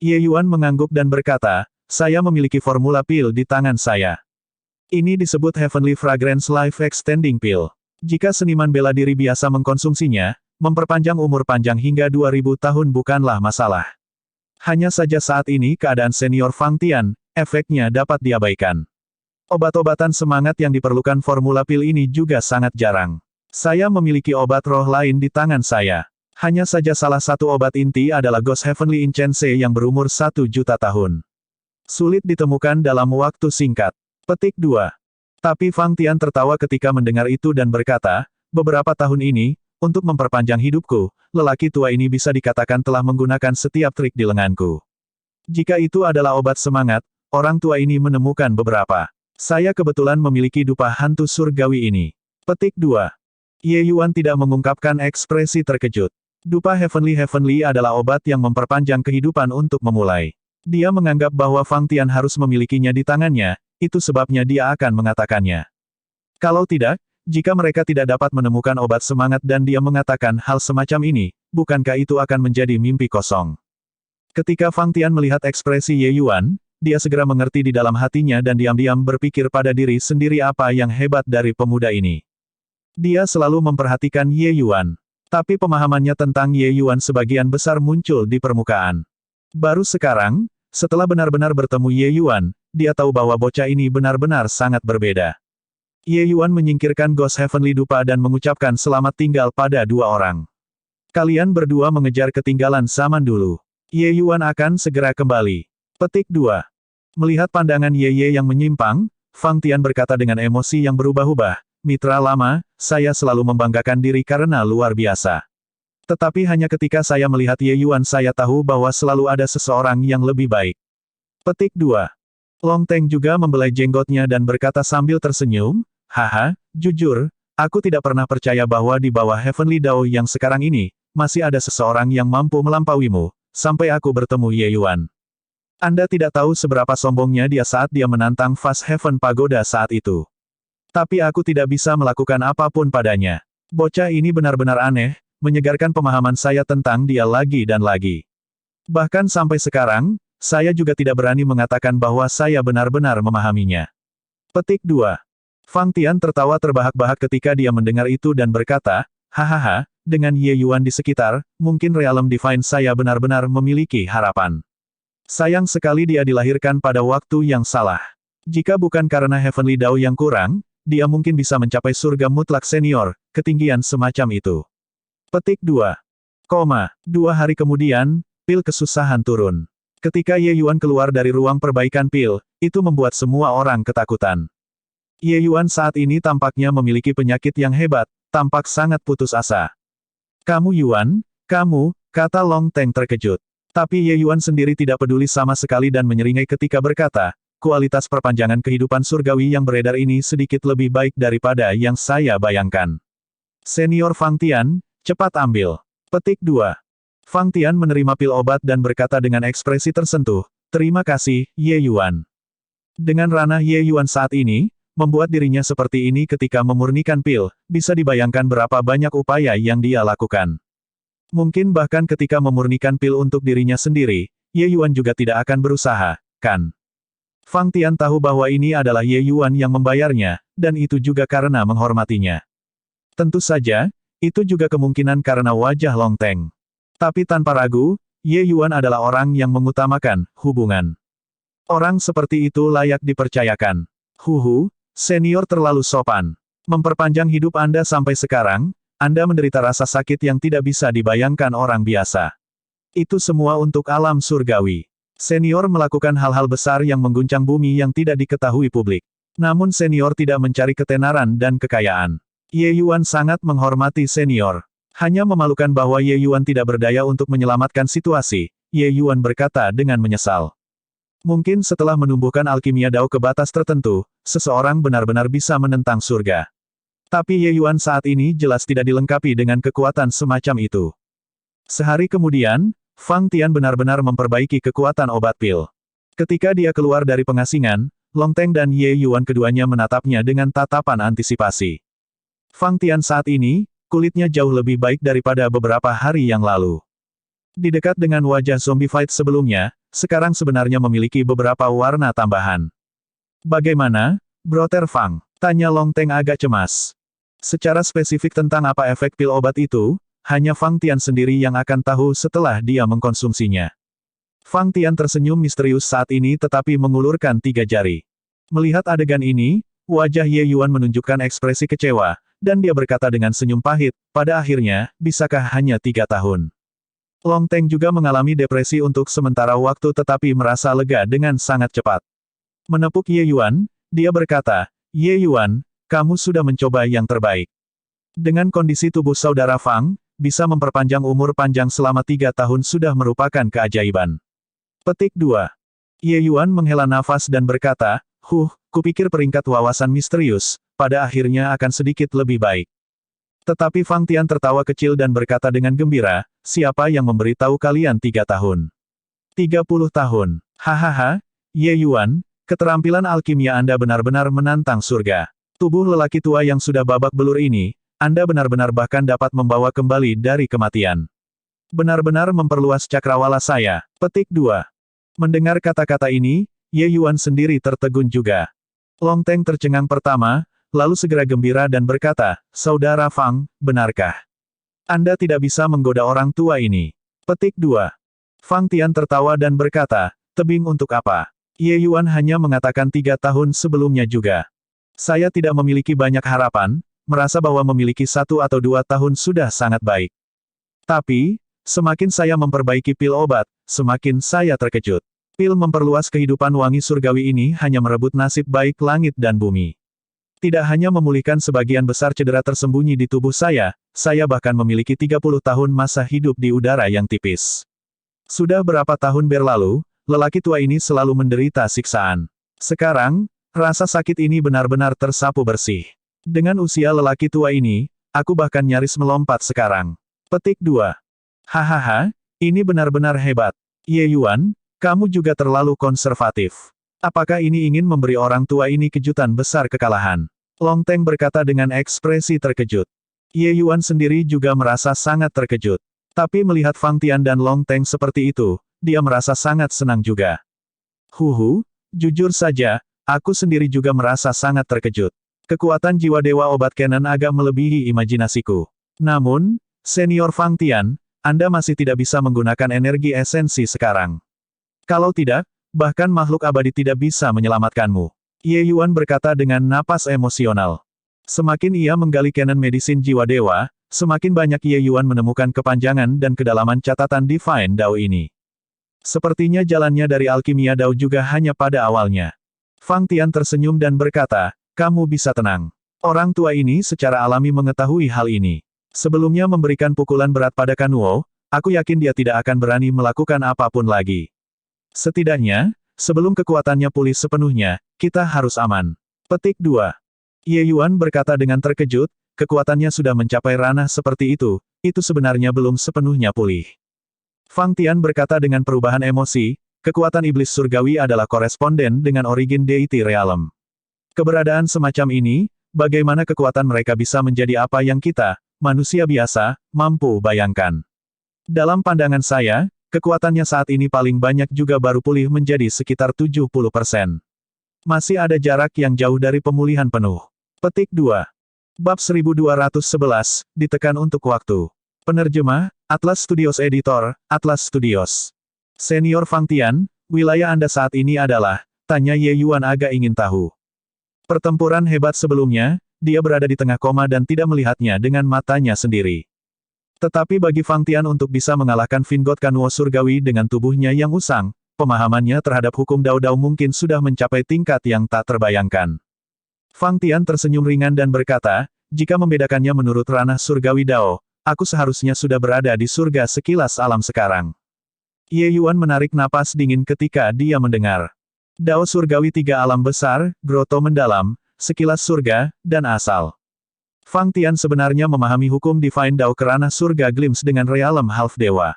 S1: Ye Yuan mengangguk dan berkata, saya memiliki formula pil di tangan saya. Ini disebut Heavenly Fragrance Life Extending Pill. Jika seniman bela diri biasa mengkonsumsinya, memperpanjang umur panjang hingga 2000 tahun bukanlah masalah. Hanya saja saat ini keadaan senior Fang Tian, efeknya dapat diabaikan. Obat-obatan semangat yang diperlukan formula pil ini juga sangat jarang. Saya memiliki obat roh lain di tangan saya. Hanya saja salah satu obat inti adalah Ghost Heavenly Incense yang berumur 1 juta tahun. Sulit ditemukan dalam waktu singkat. Petik 2. Tapi Fang Tian tertawa ketika mendengar itu dan berkata, beberapa tahun ini, untuk memperpanjang hidupku, lelaki tua ini bisa dikatakan telah menggunakan setiap trik di lenganku. Jika itu adalah obat semangat, orang tua ini menemukan beberapa. Saya kebetulan memiliki dupa hantu surgawi ini. Petik 2. Ye Yuan tidak mengungkapkan ekspresi terkejut. Dupa Heavenly adalah obat yang memperpanjang kehidupan untuk memulai. Dia menganggap bahwa Fang Tian harus memilikinya di tangannya, itu sebabnya dia akan mengatakannya. Kalau tidak, jika mereka tidak dapat menemukan obat semangat dan dia mengatakan hal semacam ini, bukankah itu akan menjadi mimpi kosong? Ketika Fang Tian melihat ekspresi Ye Yuan, dia segera mengerti di dalam hatinya dan diam-diam berpikir pada diri sendiri apa yang hebat dari pemuda ini. Dia selalu memperhatikan Ye Yuan. Tapi pemahamannya tentang Ye Yuan sebagian besar muncul di permukaan. Baru sekarang, setelah benar-benar bertemu Ye Yuan, dia tahu bahwa bocah ini benar-benar sangat berbeda. Ye Yuan menyingkirkan Ghost Heavenly Dupa dan mengucapkan selamat tinggal pada 2 orang. Kalian berdua mengejar ketinggalan zaman dulu. Ye Yuan akan segera kembali. Petik 2. Melihat pandangan Ye yang menyimpang, Fang Tian berkata dengan emosi yang berubah-ubah, mitra lama, saya selalu membanggakan diri karena luar biasa. Tetapi hanya ketika saya melihat Ye Yuan saya tahu bahwa selalu ada seseorang yang lebih baik. Petik 2. Long Teng juga membelai jenggotnya dan berkata sambil tersenyum, haha, jujur, aku tidak pernah percaya bahwa di bawah Heavenly Dao yang sekarang ini, masih ada seseorang yang mampu melampauimu, sampai aku bertemu Ye Yuan. Anda tidak tahu seberapa sombongnya dia saat dia menantang Fast Heaven Pagoda saat itu. Tapi aku tidak bisa melakukan apapun padanya. Bocah ini benar-benar aneh, menyegarkan pemahaman saya tentang dia lagi dan lagi. Bahkan sampai sekarang, saya juga tidak berani mengatakan bahwa saya benar-benar memahaminya. Petik 2. Fang Tian tertawa terbahak-bahak ketika dia mendengar itu dan berkata, hahaha, dengan Ye Yuan di sekitar, mungkin Realm Divine saya benar-benar memiliki harapan. Sayang sekali dia dilahirkan pada waktu yang salah. Jika bukan karena Heavenly Dao yang kurang, dia mungkin bisa mencapai surga mutlak senior, ketinggian semacam itu. Petik 2. 2 hari kemudian, pil kesusahan turun. Ketika Ye Yuan keluar dari ruang perbaikan pil, itu membuat semua orang ketakutan. Ye Yuan saat ini tampaknya memiliki penyakit yang hebat, tampak sangat putus asa. Kamu Yuan, kamu, kata Long Teng terkejut. Tapi Ye Yuan sendiri tidak peduli sama sekali dan menyeringai ketika berkata, kualitas perpanjangan kehidupan surgawi yang beredar ini sedikit lebih baik daripada yang saya bayangkan. Senior Fang Tian, cepat ambil. Petik 2. Fang Tian menerima pil obat dan berkata dengan ekspresi tersentuh, terima kasih, Ye Yuan. Dengan ranah Ye Yuan saat ini, membuat dirinya seperti ini ketika memurnikan pil, bisa dibayangkan berapa banyak upaya yang dia lakukan. Mungkin bahkan ketika memurnikan pil untuk dirinya sendiri, Ye Yuan juga tidak akan berusaha, kan? Fang Tian tahu bahwa ini adalah Ye Yuan yang membayarnya, dan itu juga karena menghormatinya. Tentu saja, itu juga kemungkinan karena wajah Long Teng. Tapi tanpa ragu, Ye Yuan adalah orang yang mengutamakan hubungan. Orang seperti itu layak dipercayakan. Senior terlalu sopan. Memperpanjang hidup Anda sampai sekarang, Anda menderita rasa sakit yang tidak bisa dibayangkan orang biasa. Itu semua untuk alam surgawi. Senior melakukan hal-hal besar yang mengguncang bumi yang tidak diketahui publik. Namun senior tidak mencari ketenaran dan kekayaan. Ye Yuan sangat menghormati senior. Hanya memalukan bahwa Ye Yuan tidak berdaya untuk menyelamatkan situasi, Ye Yuan berkata dengan menyesal. Mungkin setelah menumbuhkan alkimia Dao ke batas tertentu, seseorang benar-benar bisa menentang surga. Tapi Ye Yuan saat ini jelas tidak dilengkapi dengan kekuatan semacam itu. Sehari kemudian, Fang Tian benar-benar memperbaiki kekuatan obat pil. Ketika dia keluar dari pengasingan, Long Teng dan Ye Yuan keduanya menatapnya dengan tatapan antisipasi. Fang Tian saat ini, kulitnya jauh lebih baik daripada beberapa hari yang lalu. Di dekat dengan wajah zombie fight sebelumnya, sekarang sebenarnya memiliki beberapa warna tambahan. Bagaimana, Brother Fang? Tanya Long Teng agak cemas. Secara spesifik tentang apa efek pil obat itu, hanya Fang Tian sendiri yang akan tahu setelah dia mengkonsumsinya. Fang Tian tersenyum misterius saat ini tetapi mengulurkan 3 jari. Melihat adegan ini, wajah Ye Yuan menunjukkan ekspresi kecewa, dan dia berkata dengan senyum pahit, pada akhirnya, bisakah hanya 3 tahun? Long Teng juga mengalami depresi untuk sementara waktu tetapi merasa lega dengan sangat cepat. Menepuk Ye Yuan, dia berkata, Ye Yuan, kamu sudah mencoba yang terbaik. Dengan kondisi tubuh saudara Fang, bisa memperpanjang umur panjang selama 3 tahun sudah merupakan keajaiban. Petik 2. Ye Yuan menghela nafas dan berkata, kupikir peringkat wawasan misterius, pada akhirnya akan sedikit lebih baik. Tetapi Fang Tian tertawa kecil dan berkata dengan gembira, siapa yang memberitahu kalian 3 tahun? 30 tahun. Hahaha, Ye Yuan, keterampilan alkimia Anda benar-benar menantang surga. Tubuh lelaki tua yang sudah babak belur ini, Anda benar-benar bahkan dapat membawa kembali dari kematian. Benar-benar memperluas cakrawala saya. Petik 2. Mendengar kata-kata ini, Ye Yuan sendiri tertegun juga. Long Teng tercengang pertama, lalu segera gembira dan berkata, Saudara Fang, benarkah? Anda tidak bisa menggoda orang tua ini. Petik 2. Fang Tian tertawa dan berkata, tebing untuk apa? Ye Yuan hanya mengatakan 3 tahun sebelumnya juga. Saya tidak memiliki banyak harapan, merasa bahwa memiliki 1 atau 2 tahun sudah sangat baik. Tapi, semakin saya memperbaiki pil obat, semakin saya terkejut. Pil memperluas kehidupan wangi surgawi ini hanya merebut nasib baik langit dan bumi. Tidak hanya memulihkan sebagian besar cedera tersembunyi di tubuh saya bahkan memiliki 30 tahun masa hidup di udara yang tipis. Sudah berapa tahun berlalu, lelaki tua ini selalu menderita siksaan. Sekarang, rasa sakit ini benar-benar tersapu bersih. Dengan usia lelaki tua ini, aku bahkan nyaris melompat sekarang. Petik 2. Hahaha, ini benar-benar hebat. Ye Yuan, kamu juga terlalu konservatif. Apakah ini ingin memberi orang tua ini kejutan besar kekalahan? Long Teng berkata dengan ekspresi terkejut. Ye Yuan sendiri juga merasa sangat terkejut. Tapi melihat Fang Tian dan Long Teng seperti itu, dia merasa sangat senang juga. Jujur saja, aku sendiri juga merasa sangat terkejut. Kekuatan jiwa Dewa Obat Kenan agak melebihi imajinasiku. Namun, Senior Fang Tian, Anda masih tidak bisa menggunakan energi esensi sekarang. Kalau tidak, bahkan makhluk abadi tidak bisa menyelamatkanmu. Ye Yuan berkata dengan napas emosional. Semakin ia menggali canon medisin jiwa dewa, semakin banyak Ye Yuan menemukan kepanjangan dan kedalaman catatan Divine Dao ini. Sepertinya jalannya dari alkimia Dao juga hanya pada awalnya. Fang Tian tersenyum dan berkata, kamu bisa tenang. Orang tua ini secara alami mengetahui hal ini. Sebelumnya memberikan pukulan berat pada Kanuo, aku yakin dia tidak akan berani melakukan apapun lagi. Setidaknya, sebelum kekuatannya pulih sepenuhnya, kita harus aman. Petik 2. Ye Yuan berkata dengan terkejut, kekuatannya sudah mencapai ranah seperti itu sebenarnya belum sepenuhnya pulih. Fang Tian berkata dengan perubahan emosi, kekuatan iblis surgawi adalah koresponden dengan origin deity realm. Keberadaan semacam ini, bagaimana kekuatan mereka bisa menjadi apa yang kita, manusia biasa, mampu bayangkan. Dalam pandangan saya, kekuatannya saat ini paling banyak juga baru pulih menjadi sekitar 70%. Masih ada jarak yang jauh dari pemulihan penuh. Petik 2. Bab 1211, ditekan untuk waktu. Penerjemah, Atlas Studios Editor, Atlas Studios. Senior Fang Tian, wilayah Anda saat ini adalah, tanya Ye Yuan agak ingin tahu. Pertempuran hebat sebelumnya, dia berada di tengah koma dan tidak melihatnya dengan matanya sendiri. Tetapi bagi Fang Tian untuk bisa mengalahkan Vingot Kanuo Surgawi dengan tubuhnya yang usang, pemahamannya terhadap hukum Dao Dao mungkin sudah mencapai tingkat yang tak terbayangkan. Fang Tian tersenyum ringan dan berkata, jika membedakannya menurut ranah surgawi Dao, aku seharusnya sudah berada di surga sekilas alam sekarang. Ye Yuan menarik napas dingin ketika dia mendengar. Dao surgawi tiga alam besar, groto mendalam, sekilas surga, dan asal. Fang Tian sebenarnya memahami hukum Divine Dao ke ranah surga glimpse dengan realem half dewa.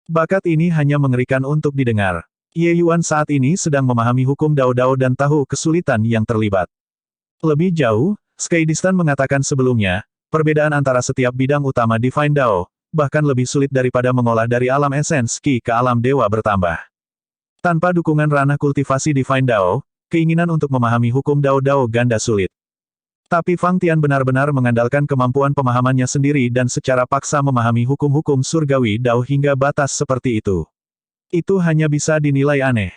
S1: Bakat ini hanya mengerikan untuk didengar. Ye Yuan saat ini sedang memahami hukum Dao Dao dan tahu kesulitan yang terlibat. Lebih jauh, Skeidistan mengatakan sebelumnya, perbedaan antara setiap bidang utama Divine Dao, bahkan lebih sulit daripada mengolah dari alam esens Qi ke alam dewa bertambah. Tanpa dukungan ranah kultivasi Divine Dao, keinginan untuk memahami hukum Dao Dao ganda sulit. Tapi Fang Tian benar-benar mengandalkan kemampuan pemahamannya sendiri dan secara paksa memahami hukum-hukum surgawi Dao hingga batas seperti itu. Itu hanya bisa dinilai aneh.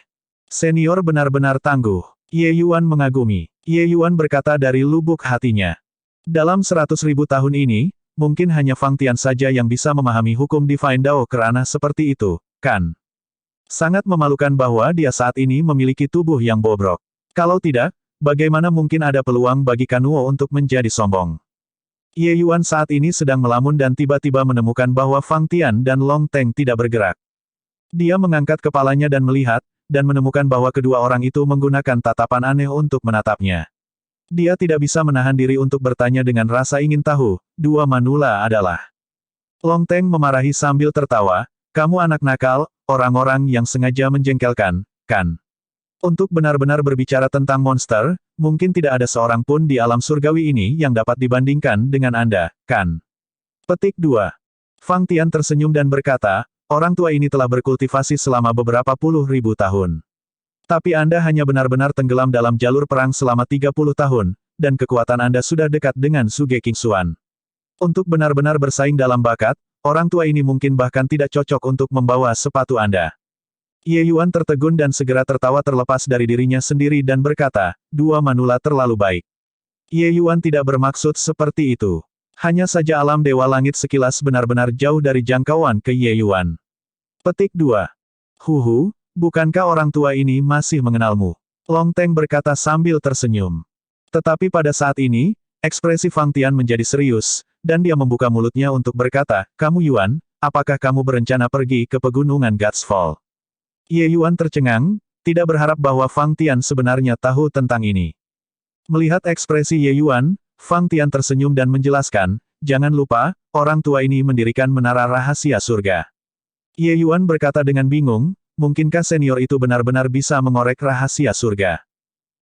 S1: Senior benar-benar tangguh. Ye Yuan mengagumi. Ye Yuan berkata dari lubuk hatinya. Dalam 100.000 tahun ini, mungkin hanya Fang Tian saja yang bisa memahami hukum Divine Dao ke ranah seperti itu, kan? Sangat memalukan bahwa dia saat ini memiliki tubuh yang bobrok. Kalau tidak, bagaimana mungkin ada peluang bagi Kanuo untuk menjadi sombong? Ye Yuan saat ini sedang melamun dan tiba-tiba menemukan bahwa Fang Tian dan Long Teng tidak bergerak. Dia mengangkat kepalanya dan melihat, dan menemukan bahwa kedua orang itu menggunakan tatapan aneh untuk menatapnya. Dia tidak bisa menahan diri untuk bertanya dengan rasa ingin tahu, dua manula adalah. Long Teng memarahi sambil tertawa, kamu anak nakal, orang-orang yang sengaja menjengkelkan, kan? Untuk benar-benar berbicara tentang monster, mungkin tidak ada seorang pun di alam surgawi ini yang dapat dibandingkan dengan Anda, kan? Petik 2. Fang Tian tersenyum dan berkata, orang tua ini telah berkultivasi selama beberapa puluh ribu tahun. Tapi Anda hanya benar-benar tenggelam dalam jalur perang selama 30 tahun, dan kekuatan Anda sudah dekat dengan Suge Kingxuan. Untuk benar-benar bersaing dalam bakat, orang tua ini mungkin bahkan tidak cocok untuk membawa sepatu Anda. Ye Yuan tertegun dan segera tertawa terlepas dari dirinya sendiri dan berkata, dua manula terlalu baik. Ye Yuan tidak bermaksud seperti itu. Hanya saja alam dewa langit sekilas benar-benar jauh dari jangkauan ke Ye Yuan. Petik 2. Huhu. Bukankah orang tua ini masih mengenalmu? Long Teng berkata sambil tersenyum. Tetapi pada saat ini, ekspresi Fang Tian menjadi serius, dan dia membuka mulutnya untuk berkata, kamu Yuan, apakah kamu berencana pergi ke pegunungan God's Fall? Ye Yuan tercengang, tidak berharap bahwa Fang Tian sebenarnya tahu tentang ini. Melihat ekspresi Ye Yuan, Fang Tian tersenyum dan menjelaskan, jangan lupa, orang tua ini mendirikan menara rahasia surga. Ye Yuan berkata dengan bingung, mungkinkah senior itu benar-benar bisa mengorek rahasia surga?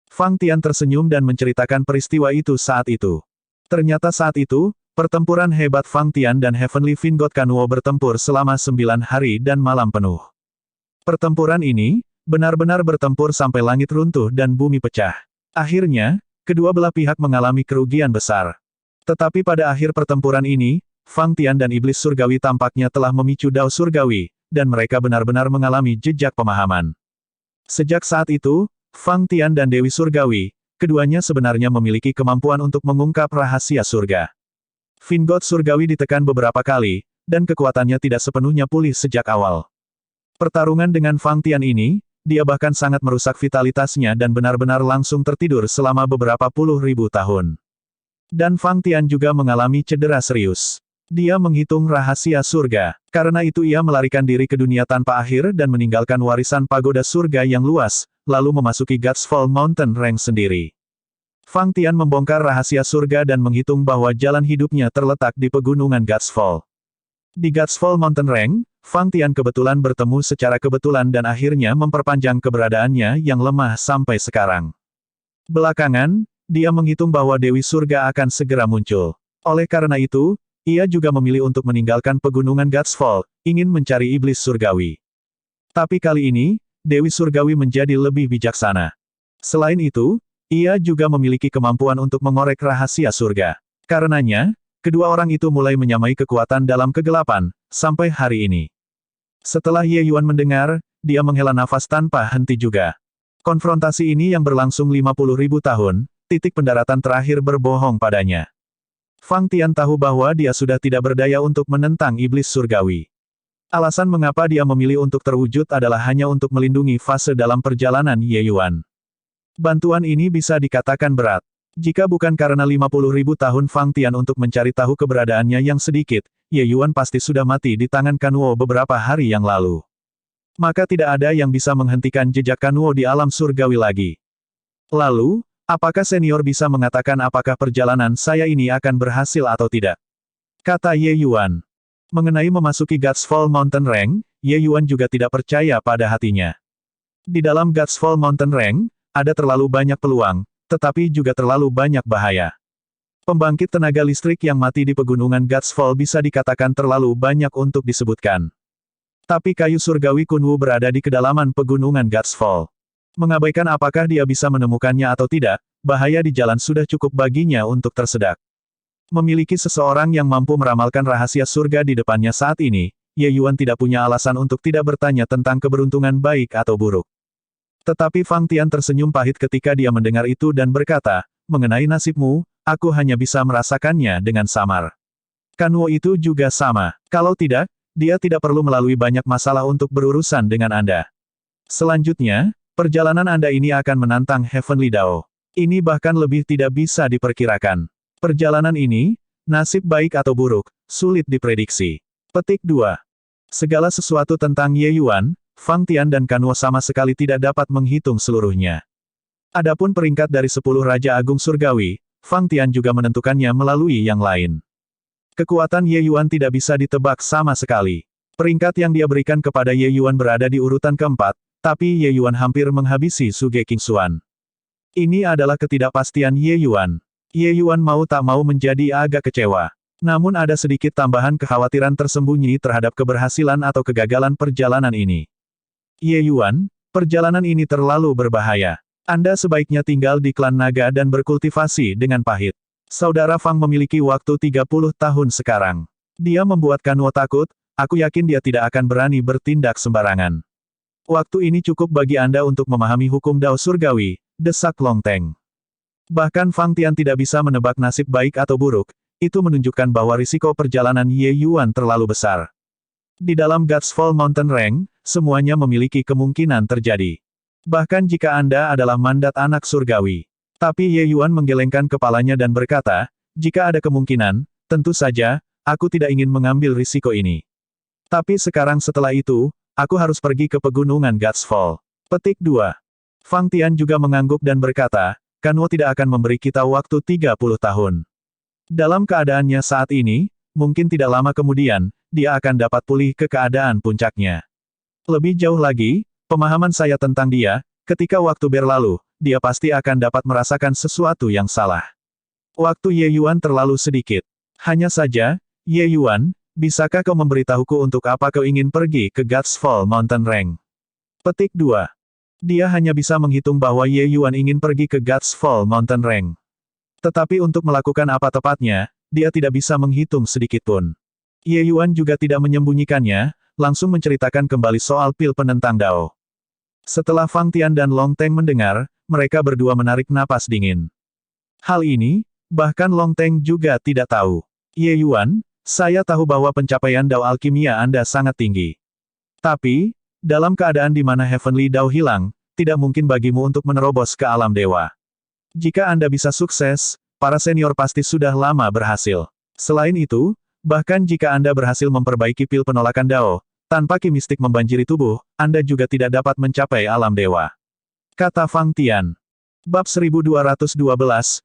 S1: Fang Tian tersenyum dan menceritakan peristiwa itu saat itu. Ternyata saat itu, pertempuran hebat Fang Tian dan Heavenly Vingot Kanuo bertempur selama 9 hari dan malam penuh. Pertempuran ini, benar-benar bertempur sampai langit runtuh dan bumi pecah. Akhirnya, kedua belah pihak mengalami kerugian besar. Tetapi pada akhir pertempuran ini, Fang Tian dan Iblis Surgawi tampaknya telah memicu Dao Surgawi, dan mereka benar-benar mengalami jejak pemahaman. Sejak saat itu, Fang Tian dan Dewi Surgawi, keduanya sebenarnya memiliki kemampuan untuk mengungkap rahasia surga. Vingot Surgawi ditekan beberapa kali, dan kekuatannya tidak sepenuhnya pulih sejak awal. Pertarungan dengan Fang Tian ini, dia bahkan sangat merusak vitalitasnya dan benar-benar langsung tertidur selama beberapa puluh ribu tahun. Dan Fang Tian juga mengalami cedera serius. Dia menghitung rahasia surga. Karena itu ia melarikan diri ke dunia tanpa akhir dan meninggalkan warisan pagoda surga yang luas, lalu memasuki God's Fall Mountain Range sendiri. Fang Tian membongkar rahasia surga dan menghitung bahwa jalan hidupnya terletak di pegunungan God's Fall. Di God's Fall Mountain Range, Fang Tian kebetulan bertemu secara kebetulan dan akhirnya memperpanjang keberadaannya yang lemah sampai sekarang. Belakangan, dia menghitung bahwa Dewi Surga akan segera muncul. Oleh karena itu, ia juga memilih untuk meninggalkan pegunungan God's Fall, ingin mencari iblis surgawi. Tapi kali ini, Dewi Surgawi menjadi lebih bijaksana. Selain itu, ia juga memiliki kemampuan untuk mengorek rahasia surga. Karenanya, kedua orang itu mulai menyamai kekuatan dalam kegelapan, sampai hari ini. Setelah Ye Yuan mendengar, dia menghela nafas tanpa henti juga. Konfrontasi ini yang berlangsung 50.000 tahun, titik pendaratan terakhir berbohong padanya. Fang Tian tahu bahwa dia sudah tidak berdaya untuk menentang iblis surgawi. Alasan mengapa dia memilih untuk terwujud adalah hanya untuk melindungi fase dalam perjalanan Ye Yuan. Bantuan ini bisa dikatakan berat. Jika bukan karena 50.000 tahun Fang Tian untuk mencari tahu keberadaannya yang sedikit, Ye Yuan pasti sudah mati di tangan Kanwo beberapa hari yang lalu. Maka tidak ada yang bisa menghentikan jejak Kanwo di alam surgawi lagi. Lalu, apakah senior bisa mengatakan apakah perjalanan saya ini akan berhasil atau tidak? Kata Ye Yuan. Mengenai memasuki Godsfall Mountain Range, Ye Yuan juga tidak percaya pada hatinya. Di dalam Godsfall Mountain Range, ada terlalu banyak peluang, tetapi juga terlalu banyak bahaya. Pembangkit tenaga listrik yang mati di pegunungan Godsfall bisa dikatakan terlalu banyak untuk disebutkan. Tapi kayu surgawi Kunwu berada di kedalaman pegunungan Godsfall. Mengabaikan apakah dia bisa menemukannya atau tidak, bahaya di jalan sudah cukup baginya untuk tersedak. Memiliki seseorang yang mampu meramalkan rahasia surga di depannya saat ini, Ye Yuan tidak punya alasan untuk tidak bertanya tentang keberuntungan baik atau buruk. Tetapi Fang Tian tersenyum pahit ketika dia mendengar itu dan berkata, mengenai nasibmu, aku hanya bisa merasakannya dengan samar. Kanwo itu juga sama. Kalau tidak, dia tidak perlu melalui banyak masalah untuk berurusan dengan Anda. Selanjutnya, perjalanan Anda ini akan menantang Heavenly Dao. Ini bahkan lebih tidak bisa diperkirakan. Perjalanan ini, nasib baik atau buruk, sulit diprediksi. Petik 2. Segala sesuatu tentang Ye Yuan, Fang Tian dan Kanwo sama sekali tidak dapat menghitung seluruhnya. Adapun peringkat dari 10 Raja Agung Surgawi, Fang Tian juga menentukannya melalui yang lain. Kekuatan Ye Yuan tidak bisa ditebak sama sekali. Peringkat yang dia berikan kepada Ye Yuan berada di urutan keempat, tapi Ye Yuan hampir menghabisi Su Ge Qingxuan. Ini adalah ketidakpastian Ye Yuan. Ye Yuan mau tak mau menjadi agak kecewa. Namun ada sedikit tambahan kekhawatiran tersembunyi terhadap keberhasilan atau kegagalan perjalanan ini. Ye Yuan, perjalanan ini terlalu berbahaya. Anda sebaiknya tinggal di klan naga dan berkultivasi dengan pahit. Saudara Fang memiliki waktu 30 tahun sekarang. Dia membuat Kanwo takut, aku yakin dia tidak akan berani bertindak sembarangan. Waktu ini cukup bagi Anda untuk memahami hukum Dao Surgawi, desak Long Teng. Bahkan Fang Tian tidak bisa menebak nasib baik atau buruk, itu menunjukkan bahwa risiko perjalanan Ye Yuan terlalu besar. Di dalam Godsfall Mountain Range, semuanya memiliki kemungkinan terjadi. Bahkan jika Anda adalah mandat anak surgawi. Tapi Ye Yuan menggelengkan kepalanya dan berkata, jika ada kemungkinan, tentu saja, aku tidak ingin mengambil risiko ini. Tapi sekarang setelah itu, aku harus pergi ke pegunungan Godsfall. Petik 2. Fang Tian juga mengangguk dan berkata, Kanwo tidak akan memberi kita waktu 30 tahun. Dalam keadaannya saat ini, mungkin tidak lama kemudian, dia akan dapat pulih ke keadaan puncaknya. Lebih jauh lagi, pemahaman saya tentang dia, ketika waktu berlalu, dia pasti akan dapat merasakan sesuatu yang salah. Waktu Ye Yuan terlalu sedikit. Hanya saja, Ye Yuan, bisakah kau memberitahuku untuk apa kau ingin pergi ke Godsfall Mountain Range? Petik 2. Dia hanya bisa menghitung bahwa Ye Yuan ingin pergi ke Godsfall Mountain Range. Tetapi untuk melakukan apa tepatnya, dia tidak bisa menghitung sedikitpun. Ye Yuan juga tidak menyembunyikannya, langsung menceritakan kembali soal pil penentang Dao. Setelah Fang Tian dan Long Teng mendengar, mereka berdua menarik napas dingin. Hal ini, bahkan Long Teng juga tidak tahu. Ye Yuan, saya tahu bahwa pencapaian Dao alkimia Anda sangat tinggi. Tapi, dalam keadaan di mana Heavenly Dao hilang, tidak mungkin bagimu untuk menerobos ke alam dewa. Jika Anda bisa sukses, para senior pasti sudah lama berhasil. Selain itu, bahkan jika Anda berhasil memperbaiki pil penolakan Dao, tanpa ki mistik membanjiri tubuh, Anda juga tidak dapat mencapai alam dewa. Kata Fang Tian. Bab 1212,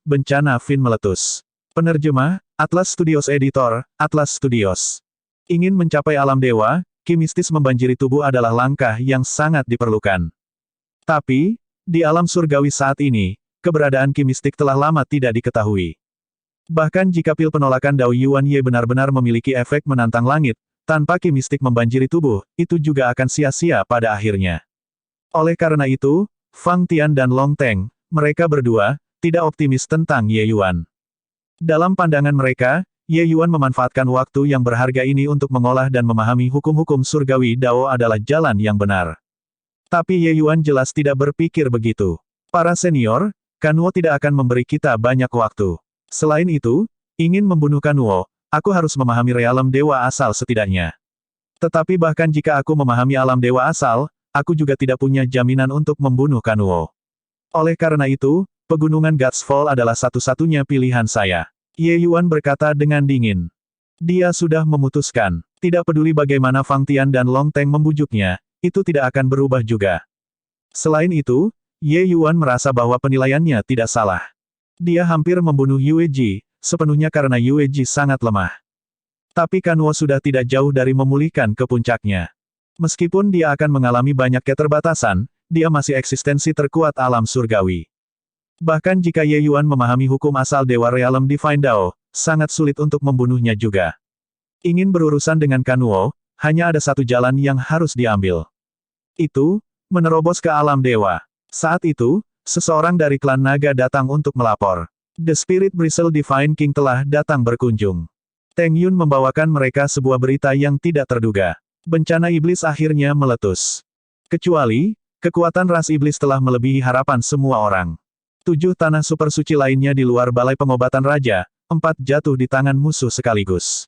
S1: Bencana Fin meletus. Penerjemah, Atlas Studios Editor, Atlas Studios. Ingin mencapai alam dewa, ki mistis membanjiri tubuh adalah langkah yang sangat diperlukan. Tapi, di alam surgawi saat ini, keberadaan ki mistik telah lama tidak diketahui. Bahkan jika pil penolakan Dao Yuan Ye benar-benar memiliki efek menantang langit, tanpa ki mistik membanjiri tubuh, itu juga akan sia-sia pada akhirnya. Oleh karena itu, Fang Tian dan Long Teng, mereka berdua, tidak optimis tentang Ye Yuan. Dalam pandangan mereka, Ye Yuan memanfaatkan waktu yang berharga ini untuk mengolah dan memahami hukum-hukum surgawi Dao adalah jalan yang benar. Tapi Ye Yuan jelas tidak berpikir begitu. Para senior, Kanwo tidak akan memberi kita banyak waktu. Selain itu, Ingin membunuh Kanuo, aku harus memahami realem dewa asal setidaknya. Tetapi bahkan jika aku memahami alam dewa asal, aku juga tidak punya jaminan untuk membunuh Kanuo. Oleh karena itu, pegunungan God's Fall adalah satu-satunya pilihan saya. Ye Yuan berkata dengan dingin. Dia sudah memutuskan. Tidak peduli bagaimana Fang Tian dan Long Teng membujuknya, itu tidak akan berubah juga. Selain itu, Ye Yuan merasa bahwa penilaiannya tidak salah. Dia hampir membunuh Yue Ji, sepenuhnya karena Yue Ji sangat lemah. Tapi Kanuo sudah tidak jauh dari memulihkan ke puncaknya. Meskipun dia akan mengalami banyak keterbatasan, dia masih eksistensi terkuat alam surgawi. Bahkan jika Ye Yuan memahami hukum asal Dewa Realem Divine Dao, sangat sulit untuk membunuhnya juga. Ingin berurusan dengan Kanuo, hanya ada satu jalan yang harus diambil. Itu, menerobos ke alam dewa. Saat itu, seseorang dari klan naga datang untuk melapor. The Spirit Bristle Divine King telah datang berkunjung. Teng Yun membawakan mereka sebuah berita yang tidak terduga. Bencana iblis akhirnya meletus. Kecuali, kekuatan ras iblis telah melebihi harapan semua orang. 7 tanah super suci lainnya di luar balai pengobatan raja, 4 jatuh di tangan musuh sekaligus.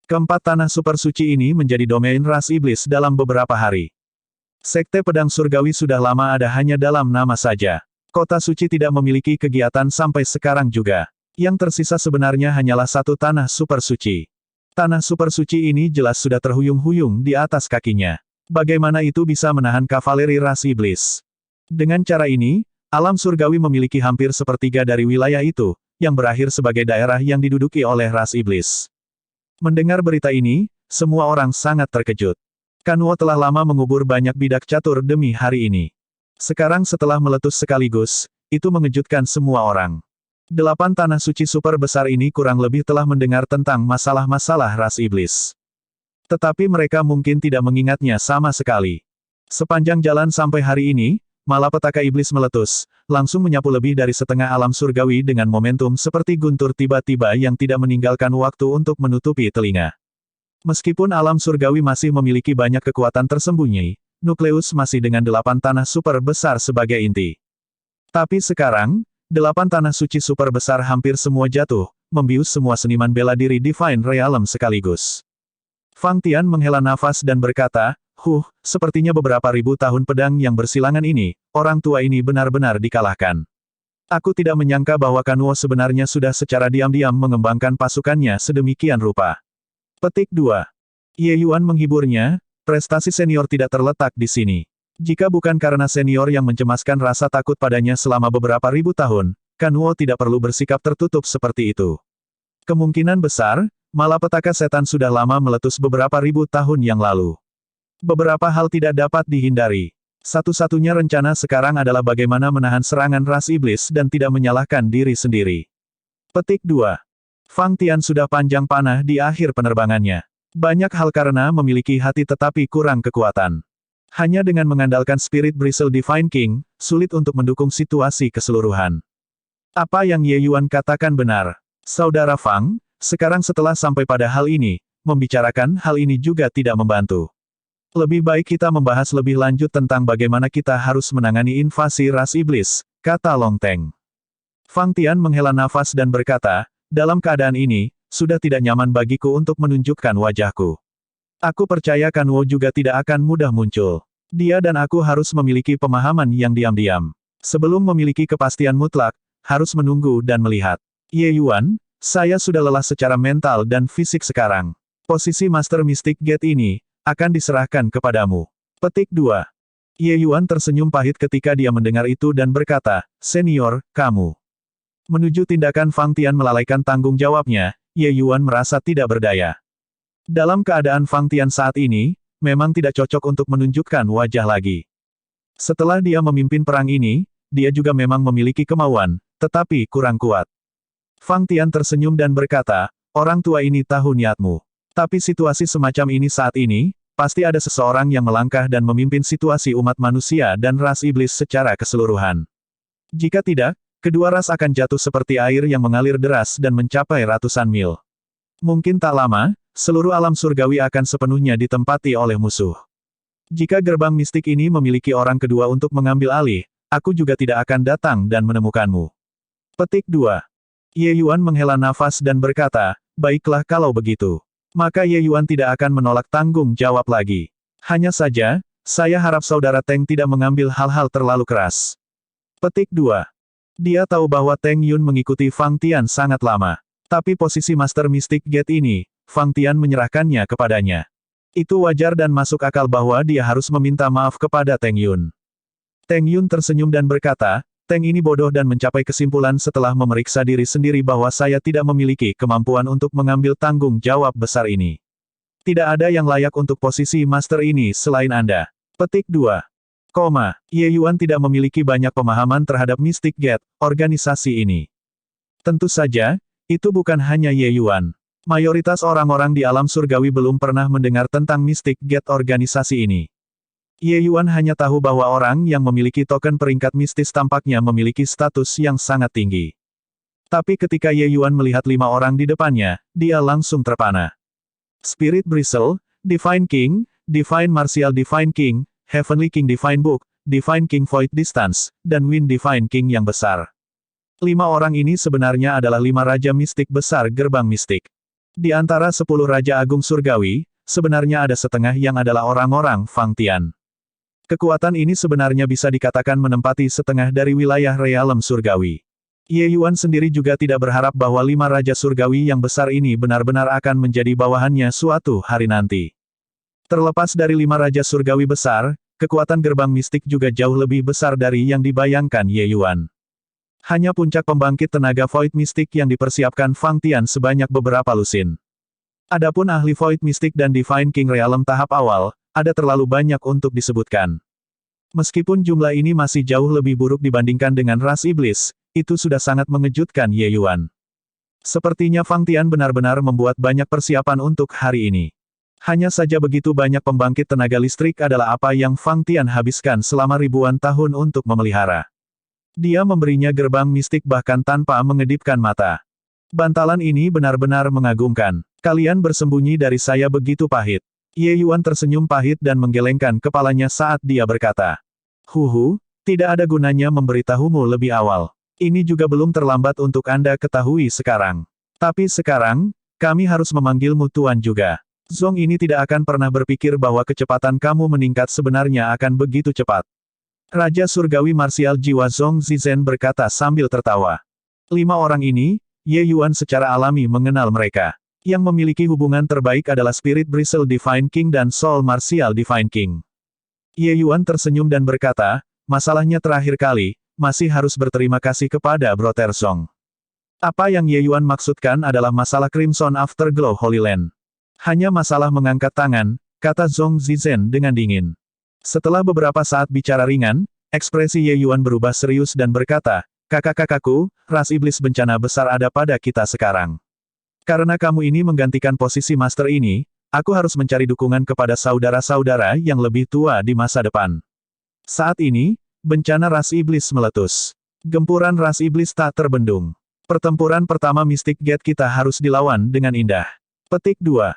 S1: Keempat tanah super suci ini menjadi domain ras iblis dalam beberapa hari. Sekte pedang surgawi sudah lama ada hanya dalam nama saja. Kota suci tidak memiliki kegiatan sampai sekarang juga. Yang tersisa sebenarnya hanyalah satu tanah super suci. Tanah super suci ini jelas sudah terhuyung-huyung di atas kakinya. Bagaimana itu bisa menahan kavaleri ras iblis? Dengan cara ini, alam surgawi memiliki hampir sepertiga dari wilayah itu, yang berakhir sebagai daerah yang diduduki oleh ras iblis. Mendengar berita ini, semua orang sangat terkejut. Kanuo telah lama mengubur banyak bidak catur demi hari ini. Sekarang setelah meletus sekaligus, itu mengejutkan semua orang. 8 tanah suci super besar ini kurang lebih telah mendengar tentang masalah-masalah ras iblis. Tetapi mereka mungkin tidak mengingatnya sama sekali. Sepanjang jalan sampai hari ini, malapetaka iblis meletus, langsung menyapu lebih dari setengah alam surgawi dengan momentum seperti guntur tiba-tiba yang tidak meninggalkan waktu untuk menutupi telinga. Meskipun alam surgawi masih memiliki banyak kekuatan tersembunyi, nukleus masih dengan 8 tanah super besar sebagai inti. Tapi sekarang, 8 tanah suci super besar hampir semua jatuh, membius semua seniman bela diri Divine Realm sekaligus. Fang Tian menghela nafas dan berkata, sepertinya beberapa ribu tahun pedang yang bersilangan ini, orang tua ini benar-benar dikalahkan. Aku tidak menyangka bahwa Kanuo sebenarnya sudah secara diam-diam mengembangkan pasukannya sedemikian rupa. Petik 2. Ye Yuan menghiburnya, prestasi senior tidak terletak di sini. Jika bukan karena senior yang mencemaskan rasa takut padanya selama beberapa ribu tahun, Kanuo tidak perlu bersikap tertutup seperti itu. Kemungkinan besar, malapetaka setan sudah lama meletus beberapa ribu tahun yang lalu. Beberapa hal tidak dapat dihindari. Satu-satunya rencana sekarang adalah bagaimana menahan serangan ras iblis dan tidak menyalahkan diri sendiri. Petik 2. Fang Tian sudah panjang panah di akhir penerbangannya. Banyak hal karena memiliki hati tetapi kurang kekuatan. Hanya dengan mengandalkan Spirit Bristle Divine King, sulit untuk mendukung situasi keseluruhan. Apa yang Ye Yuan katakan benar. Saudara Fang, sekarang setelah sampai pada hal ini, membicarakan hal ini juga tidak membantu. Lebih baik kita membahas lebih lanjut tentang bagaimana kita harus menangani invasi ras iblis, kata Long Teng. Fang Tian menghela nafas dan berkata, dalam keadaan ini, sudah tidak nyaman bagiku untuk menunjukkan wajahku. Aku percaya Kanuo juga tidak akan mudah muncul. Dia dan aku harus memiliki pemahaman yang diam-diam. Sebelum memiliki kepastian mutlak, harus menunggu dan melihat. Ye Yuan, saya sudah lelah secara mental dan fisik sekarang. Posisi Master Mystic Gate ini, akan diserahkan kepadamu. Petik 2. Ye Yuan tersenyum pahit ketika dia mendengar itu dan berkata, Senior, kamu. Menuju tindakan Fang Tian melalaikan tanggung jawabnya, Ye Yuan merasa tidak berdaya. Dalam keadaan Fang Tian saat ini, memang tidak cocok untuk menunjukkan wajah lagi. Setelah dia memimpin perang ini, dia juga memang memiliki kemauan, tetapi kurang kuat. Fang Tian tersenyum dan berkata, orang tua ini tahu niatmu. Tapi situasi semacam ini saat ini, pasti ada seseorang yang melangkah dan memimpin situasi umat manusia dan ras iblis secara keseluruhan. Jika tidak, kedua ras akan jatuh seperti air yang mengalir deras dan mencapai ratusan mil. Mungkin tak lama, seluruh alam surgawi akan sepenuhnya ditempati oleh musuh. Jika gerbang mistik ini memiliki orang kedua untuk mengambil alih, aku juga tidak akan datang dan menemukanmu. Petik 2. Ye Yuan menghela nafas dan berkata, baiklah kalau begitu. Maka Ye Yuan tidak akan menolak tanggung jawab lagi. Hanya saja, saya harap saudara Teng tidak mengambil hal-hal terlalu keras. Petik 2. Dia tahu bahwa Teng Yun mengikuti Fang Tian sangat lama. Tapi posisi Master Mystic Gate ini, Fang Tian menyerahkannya kepadanya. Itu wajar dan masuk akal bahwa dia harus meminta maaf kepada Teng Yun. Teng Yun tersenyum dan berkata, Teng ini bodoh dan mencapai kesimpulan setelah memeriksa diri sendiri bahwa saya tidak memiliki kemampuan untuk mengambil tanggung jawab besar ini. Tidak ada yang layak untuk posisi master ini selain Anda. Petik 2. Ye Yuan tidak memiliki banyak pemahaman terhadap Mystic Gate, organisasi ini. Tentu saja, itu bukan hanya Ye Yuan. Mayoritas orang-orang di alam surgawi belum pernah mendengar tentang Mystic Gate organisasi ini. Ye Yuan hanya tahu bahwa orang yang memiliki token peringkat mistis tampaknya memiliki status yang sangat tinggi. Tapi ketika Ye Yuan melihat 5 orang di depannya, dia langsung terpana. Spirit Bristle, Divine King, Divine Martial Divine King, Heavenly King Divine Book, Divine King Void Distance, dan Wind Divine King yang besar. 5 orang ini sebenarnya adalah 5 raja mistik besar gerbang mistik. Di antara 10 raja agung surgawi, sebenarnya ada setengah yang adalah orang-orang Fang Tian. Kekuatan ini sebenarnya bisa dikatakan menempati setengah dari wilayah realem surgawi. Ye Yuan sendiri juga tidak berharap bahwa 5 raja surgawi yang besar ini benar-benar akan menjadi bawahannya suatu hari nanti. Terlepas dari 5 raja surgawi besar, kekuatan gerbang mistik juga jauh lebih besar dari yang dibayangkan Ye Yuan. Hanya puncak pembangkit tenaga Void Mystic yang dipersiapkan Fang Tian sebanyak beberapa lusin. Adapun ahli Void Mystic dan Divine King Realm tahap awal, ada terlalu banyak untuk disebutkan. Meskipun jumlah ini masih jauh lebih buruk dibandingkan dengan ras iblis, itu sudah sangat mengejutkan Ye Yuan. Sepertinya Fang Tian benar-benar membuat banyak persiapan untuk hari ini. Hanya saja begitu banyak pembangkit tenaga listrik adalah apa yang Fang Tian habiskan selama ribuan tahun untuk memelihara. Dia memberinya gerbang mistik bahkan tanpa mengedipkan mata. Bantalan ini benar-benar mengagumkan. Kalian bersembunyi dari saya begitu pahit. Ye Yuan tersenyum pahit dan menggelengkan kepalanya saat dia berkata, Huhu, tidak ada gunanya memberitahumu lebih awal. Ini juga belum terlambat untuk Anda ketahui sekarang. Tapi sekarang, kami harus memanggilmu Tuan juga. Zong ini tidak akan pernah berpikir bahwa kecepatan kamu meningkat sebenarnya akan begitu cepat. Raja Surgawi Marsial Jiwa Zong Zizen berkata sambil tertawa. 5 orang ini, Ye Yuan secara alami mengenal mereka. Yang memiliki hubungan terbaik adalah Spirit Bristle Divine King dan Soul Martial Divine King. Ye Yuan tersenyum dan berkata, masalahnya terakhir kali, masih harus berterima kasih kepada Brother Zong. Apa yang Ye Yuan maksudkan adalah masalah Crimson Afterglow Holy Land. Hanya masalah mengangkat tangan, kata Zong Zizen dengan dingin. Setelah beberapa saat bicara ringan, ekspresi Ye Yuan berubah serius dan berkata, kakak-kakakku, ras iblis bencana besar ada pada kita sekarang. Karena kamu ini menggantikan posisi master ini, aku harus mencari dukungan kepada saudara-saudara yang lebih tua di masa depan. Saat ini, bencana ras iblis meletus. Gempuran ras iblis tak terbendung. Pertempuran pertama Mystic Gate kita harus dilawan dengan indah. Petik 2.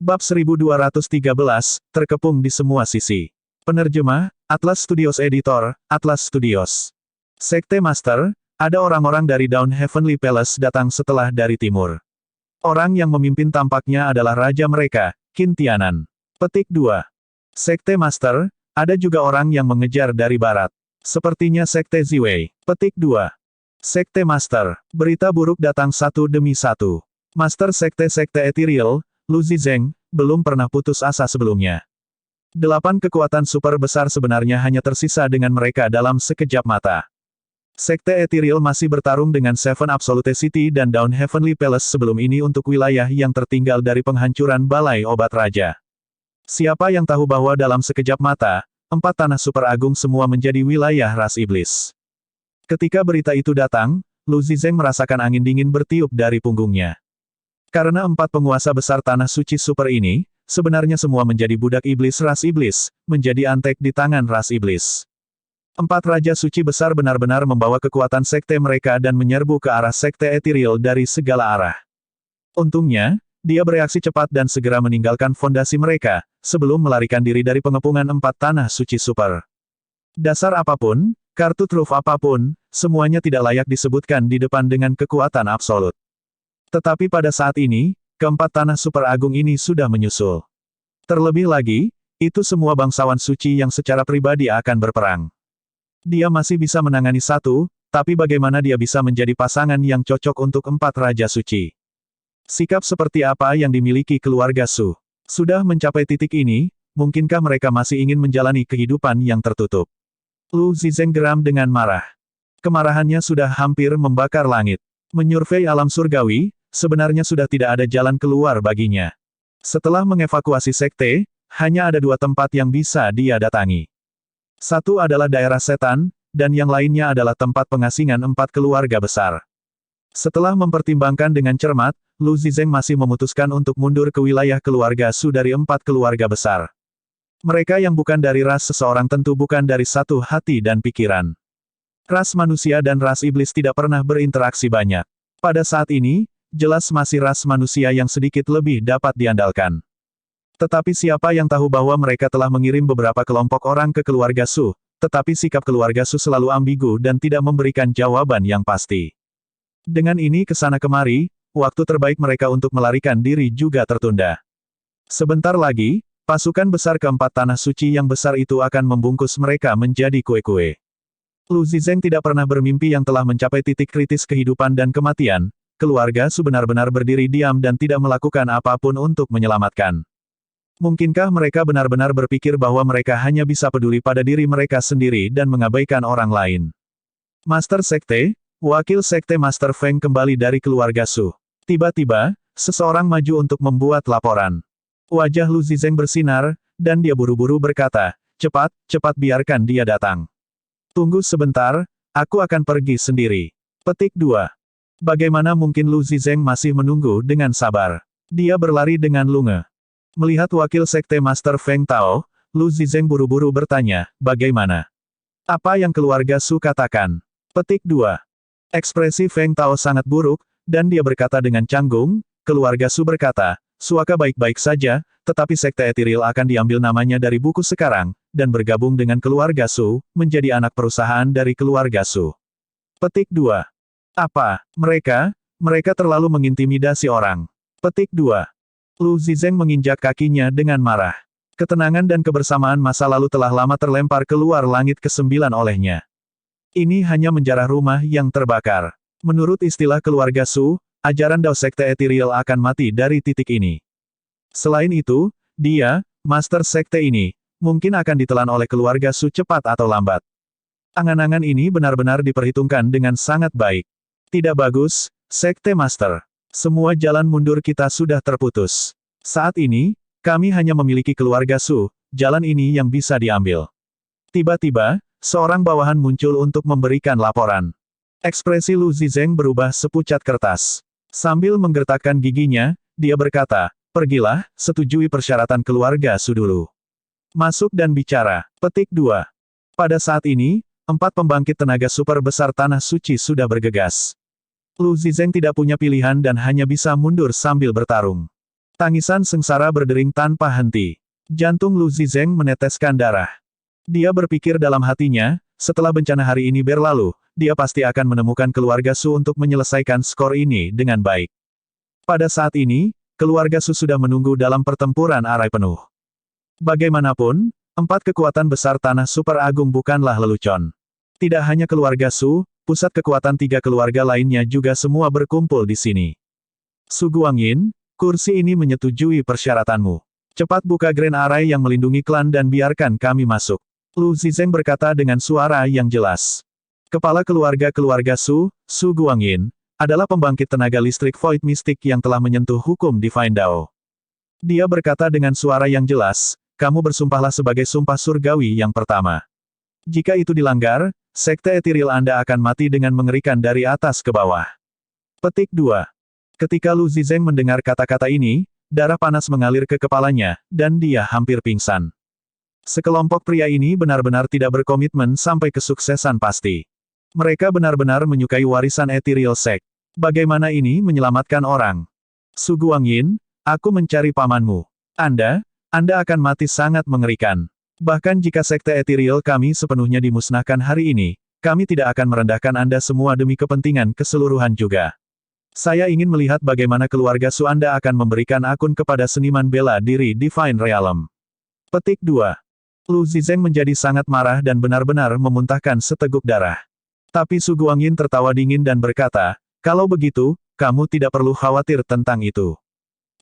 S1: Bab 1213, terkepung di semua sisi. Penerjemah, Atlas Studios Editor, Atlas Studios. Sekte Master, ada orang-orang dari Dawn Heavenly Palace datang setelah dari timur. Orang yang memimpin tampaknya adalah raja mereka, Qin Tianan. Petik 2. Sekte Master, ada juga orang yang mengejar dari barat. Sepertinya Sekte Ziwei. Petik 2. Sekte Master, berita buruk datang satu demi satu. Master Sekte-Sekte Ethereal, Lu Zizeng, belum pernah putus asa sebelumnya. 8 kekuatan super besar sebenarnya hanya tersisa dengan mereka dalam sekejap mata. Sekte Ethereal masih bertarung dengan Seven Absolute City dan Dawn Heavenly Palace sebelum ini untuk wilayah yang tertinggal dari penghancuran Balai Obat Raja. Siapa yang tahu bahwa dalam sekejap mata, 4 tanah super agung semua menjadi wilayah ras iblis. Ketika berita itu datang, Lu Zizeng merasakan angin dingin bertiup dari punggungnya. Karena 4 penguasa besar tanah suci super ini, sebenarnya semua menjadi budak iblis ras iblis, menjadi antek di tangan ras iblis. 4 raja suci besar benar-benar membawa kekuatan sekte mereka dan menyerbu ke arah sekte Ethereal dari segala arah. Untungnya, dia bereaksi cepat dan segera meninggalkan fondasi mereka, sebelum melarikan diri dari pengepungan 4 tanah suci super. Dasar apapun, Kartu truf apapun, semuanya tidak layak disebutkan di depan dengan kekuatan absolut. Tetapi pada saat ini, keempat tanah super agung ini sudah menyusul. Terlebih lagi, itu semua bangsawan suci yang secara pribadi akan berperang. Dia masih bisa menangani satu, tapi bagaimana dia bisa menjadi pasangan yang cocok untuk empat raja suci? Sikap seperti apa yang dimiliki keluarga Su? Sudah mencapai titik ini, mungkinkah mereka masih ingin menjalani kehidupan yang tertutup? Lu Zizeng geram dengan marah. Kemarahannya sudah hampir membakar langit. Menyurvei alam surgawi, sebenarnya sudah tidak ada jalan keluar baginya. Setelah mengevakuasi sekte, hanya ada dua tempat yang bisa dia datangi. Satu adalah daerah setan, dan yang lainnya adalah tempat pengasingan empat keluarga besar. Setelah mempertimbangkan dengan cermat, Lu Zizeng masih memutuskan untuk mundur ke wilayah keluarga Su dari empat keluarga besar. Mereka yang bukan dari ras seseorang tentu bukan dari satu hati dan pikiran. Ras manusia dan ras iblis tidak pernah berinteraksi banyak. Pada saat ini, jelas masih ras manusia yang sedikit lebih dapat diandalkan. Tetapi siapa yang tahu bahwa mereka telah mengirim beberapa kelompok orang ke keluarga Su, tetapi sikap keluarga Su selalu ambigu dan tidak memberikan jawaban yang pasti. Dengan ini kesana kemari, waktu terbaik mereka untuk melarikan diri juga tertunda. Sebentar lagi, pasukan besar keempat tanah suci yang besar itu akan membungkus mereka menjadi kue-kue. Lu Zizeng tidak pernah bermimpi yang telah mencapai titik kritis kehidupan dan kematian, keluarga Su benar-benar berdiri diam dan tidak melakukan apapun untuk menyelamatkan. Mungkinkah mereka benar-benar berpikir bahwa mereka hanya bisa peduli pada diri mereka sendiri dan mengabaikan orang lain? Master Sekte, wakil Sekte Master Feng kembali dari keluarga Su. Tiba-tiba, seseorang maju untuk membuat laporan. Wajah Lu Zizeng bersinar, dan dia buru-buru berkata, cepat, cepat biarkan dia datang. Tunggu sebentar, aku akan pergi sendiri. Petik 2. Bagaimana mungkin Lu Zizeng masih menunggu dengan sabar? Dia berlari dengan lunge. Melihat wakil sekte Master Feng Tao, Lu Zizeng buru-buru bertanya, bagaimana? Apa yang keluarga Su katakan? Petik 2. Ekspresi Feng Tao sangat buruk, dan dia berkata dengan canggung, keluarga Su berkata, Suaka baik-baik saja, tetapi sekte etiril akan diambil namanya dari buku sekarang, dan bergabung dengan keluarga Su, menjadi anak perusahaan dari keluarga Su. Petik 2. Apa? Mereka terlalu mengintimidasi orang. Petik 2. Lu Zizeng menginjak kakinya dengan marah. Ketenangan dan kebersamaan masa lalu telah lama terlempar keluar langit ke-9 olehnya. Ini hanya menjarah rumah yang terbakar. Menurut istilah keluarga Su, ajaran Dao Sekte Etiril akan mati dari titik ini. Selain itu, dia, Master Sekte ini, mungkin akan ditelan oleh keluarga Su cepat atau lambat. Angan-angan ini benar-benar diperhitungkan dengan sangat baik. Tidak bagus, Sekte Master. Semua jalan mundur kita sudah terputus. Saat ini, kami hanya memiliki keluarga Su, jalan ini yang bisa diambil. Tiba-tiba, seorang bawahan muncul untuk memberikan laporan. Ekspresi Lu Zizeng berubah sepucat kertas. Sambil menggertakkan giginya, dia berkata, pergilah, setujui persyaratan keluarga Su dulu. Masuk dan bicara. Petik 2. Pada saat ini, 4 pembangkit tenaga super besar tanah suci sudah bergegas. Lu Zizeng tidak punya pilihan dan hanya bisa mundur sambil bertarung. Tangisan sengsara berdering tanpa henti. Jantung Lu Zizeng meneteskan darah. Dia berpikir dalam hatinya, setelah bencana hari ini berlalu, dia pasti akan menemukan keluarga Su untuk menyelesaikan skor ini dengan baik. Pada saat ini, keluarga Su sudah menunggu dalam pertempuran arai penuh. Bagaimanapun, 4 kekuatan besar tanah super agung bukanlah lelucon. Tidak hanya keluarga Su, pusat kekuatan 3 keluarga lainnya juga semua berkumpul di sini. Su Guangyin, kursi ini menyetujui persyaratanmu. Cepat buka Grand Array yang melindungi klan dan biarkan kami masuk. Lu Zizeng berkata dengan suara yang jelas. Kepala keluarga Su, Su Guangyin, adalah pembangkit tenaga listrik Void Mystic yang telah menyentuh hukum Divine Dao. Dia berkata dengan suara yang jelas, kamu bersumpahlah sebagai sumpah surgawi yang pertama. Jika itu dilanggar, Sekte Etiril Anda akan mati dengan mengerikan dari atas ke bawah. Petik 2. Ketika Lu Zizeng mendengar kata-kata ini, darah panas mengalir ke kepalanya, dan dia hampir pingsan. Sekelompok pria ini benar-benar tidak berkomitmen sampai kesuksesan pasti. Mereka benar-benar menyukai warisan Etiril Sect. Bagaimana ini menyelamatkan orang? Su Guangyin, aku mencari pamanmu. Anda akan mati sangat mengerikan. Bahkan jika Sekte Etiril kami sepenuhnya dimusnahkan hari ini, kami tidak akan merendahkan Anda semua demi kepentingan keseluruhan juga. Saya ingin melihat bagaimana keluarga Su Anda akan memberikan akun kepada seniman bela diri Divine Realm. Petik 2. Lu Zizeng menjadi sangat marah dan benar-benar memuntahkan seteguk darah. Tapi Su Guangyin tertawa dingin dan berkata, kalau begitu, kamu tidak perlu khawatir tentang itu.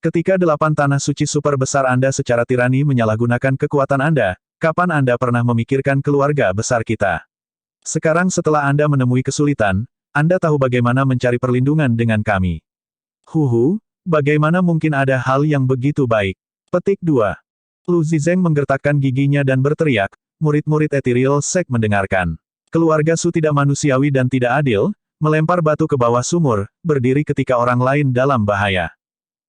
S1: Ketika 8 tanah suci super besar Anda secara tirani menyalahgunakan kekuatan Anda, kapan Anda pernah memikirkan keluarga besar kita? Sekarang setelah Anda menemui kesulitan, Anda tahu bagaimana mencari perlindungan dengan kami. Huhu, bagaimana mungkin ada hal yang begitu baik? Petik 2. Lu Zizeng menggertakkan giginya dan berteriak, murid-murid Ethereal Sect mendengarkan. Keluarga Su tidak manusiawi dan tidak adil, melempar batu ke bawah sumur, berdiri ketika orang lain dalam bahaya.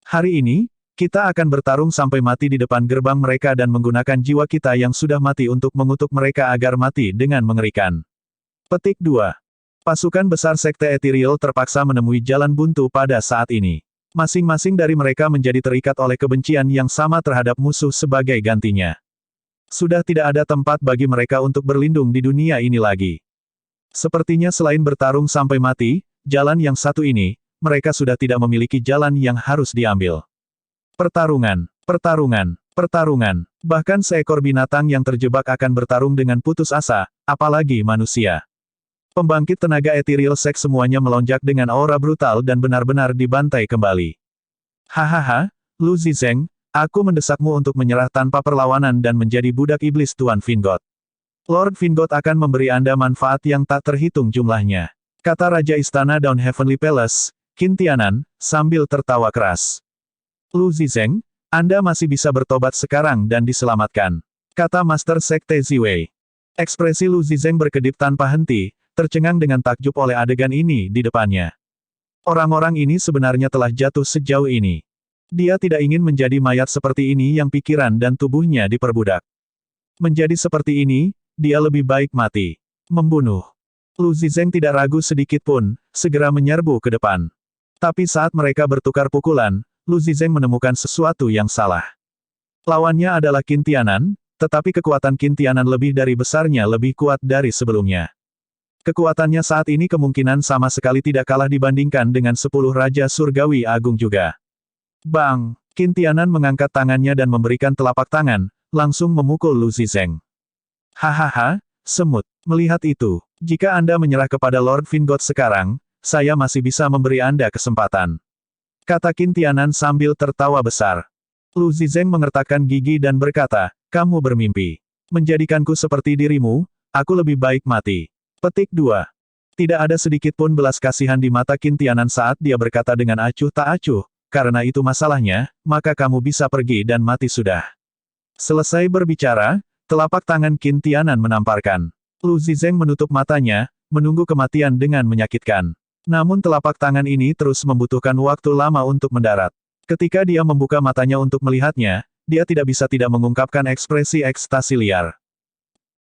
S1: Hari ini, kita akan bertarung sampai mati di depan gerbang mereka dan menggunakan jiwa kita yang sudah mati untuk mengutuk mereka agar mati dengan mengerikan. Petik 2. Pasukan besar Sekte Ethereal terpaksa menemui jalan buntu pada saat ini. Masing-masing dari mereka menjadi terikat oleh kebencian yang sama terhadap musuh sebagai gantinya. Sudah tidak ada tempat bagi mereka untuk berlindung di dunia ini lagi. Sepertinya selain bertarung sampai mati, jalan yang satu ini, mereka sudah tidak memiliki jalan yang harus diambil. Pertarungan, pertarungan, pertarungan. Bahkan seekor binatang yang terjebak akan bertarung dengan putus asa, apalagi manusia. Pembangkit tenaga Ethereal Sect semuanya melonjak dengan aura brutal dan benar-benar dibantai kembali. Hahaha, Lu Zizeng, aku mendesakmu untuk menyerah tanpa perlawanan dan menjadi budak iblis Tuan Vingot. Lord Vingot akan memberi Anda manfaat yang tak terhitung jumlahnya, kata Raja Istana Dawn Heavenly Palace, Qin Tianan, sambil tertawa keras. Lu Zizeng, Anda masih bisa bertobat sekarang dan diselamatkan, kata Master Sekte Ziwei. Ekspresi Lu Zizeng berkedip tanpa henti, tercengang dengan takjub oleh adegan ini di depannya. Orang-orang ini sebenarnya telah jatuh sejauh ini. Dia tidak ingin menjadi mayat seperti ini yang pikiran dan tubuhnya diperbudak. Menjadi seperti ini, dia lebih baik mati. Membunuh. Lu Zizeng tidak ragu sedikit pun, segera menyerbu ke depan. Tapi saat mereka bertukar pukulan, Lu Zizeng menemukan sesuatu yang salah. Lawannya adalah Qin Tianan, tetapi kekuatan Qin Tianan lebih dari besarnya lebih kuat dari sebelumnya. Kekuatannya saat ini kemungkinan sama sekali tidak kalah dibandingkan dengan 10 Raja Surgawi Agung juga. Bang! Qin Tianan mengangkat tangannya dan memberikan telapak tangan, langsung memukul Lu Zizeng. Hahaha, semut. Melihat itu, jika Anda menyerah kepada Lord Vingot sekarang, saya masih bisa memberi Anda kesempatan. Kata Qin Tianan sambil tertawa besar. Lu Zizeng mengertakkan gigi dan berkata, kamu bermimpi. Menjadikanku seperti dirimu, aku lebih baik mati. Petik 2. Tidak ada sedikit pun belas kasihan di mata Qin Tianan saat dia berkata dengan acuh tak acuh, karena itu masalahnya, maka kamu bisa pergi dan mati sudah. Selesai berbicara, telapak tangan Qin Tianan menamparkan. Lu Zizeng menutup matanya, menunggu kematian dengan menyakitkan. Namun telapak tangan ini terus membutuhkan waktu lama untuk mendarat. Ketika dia membuka matanya untuk melihatnya, dia tidak bisa tidak mengungkapkan ekspresi ekstasi liar.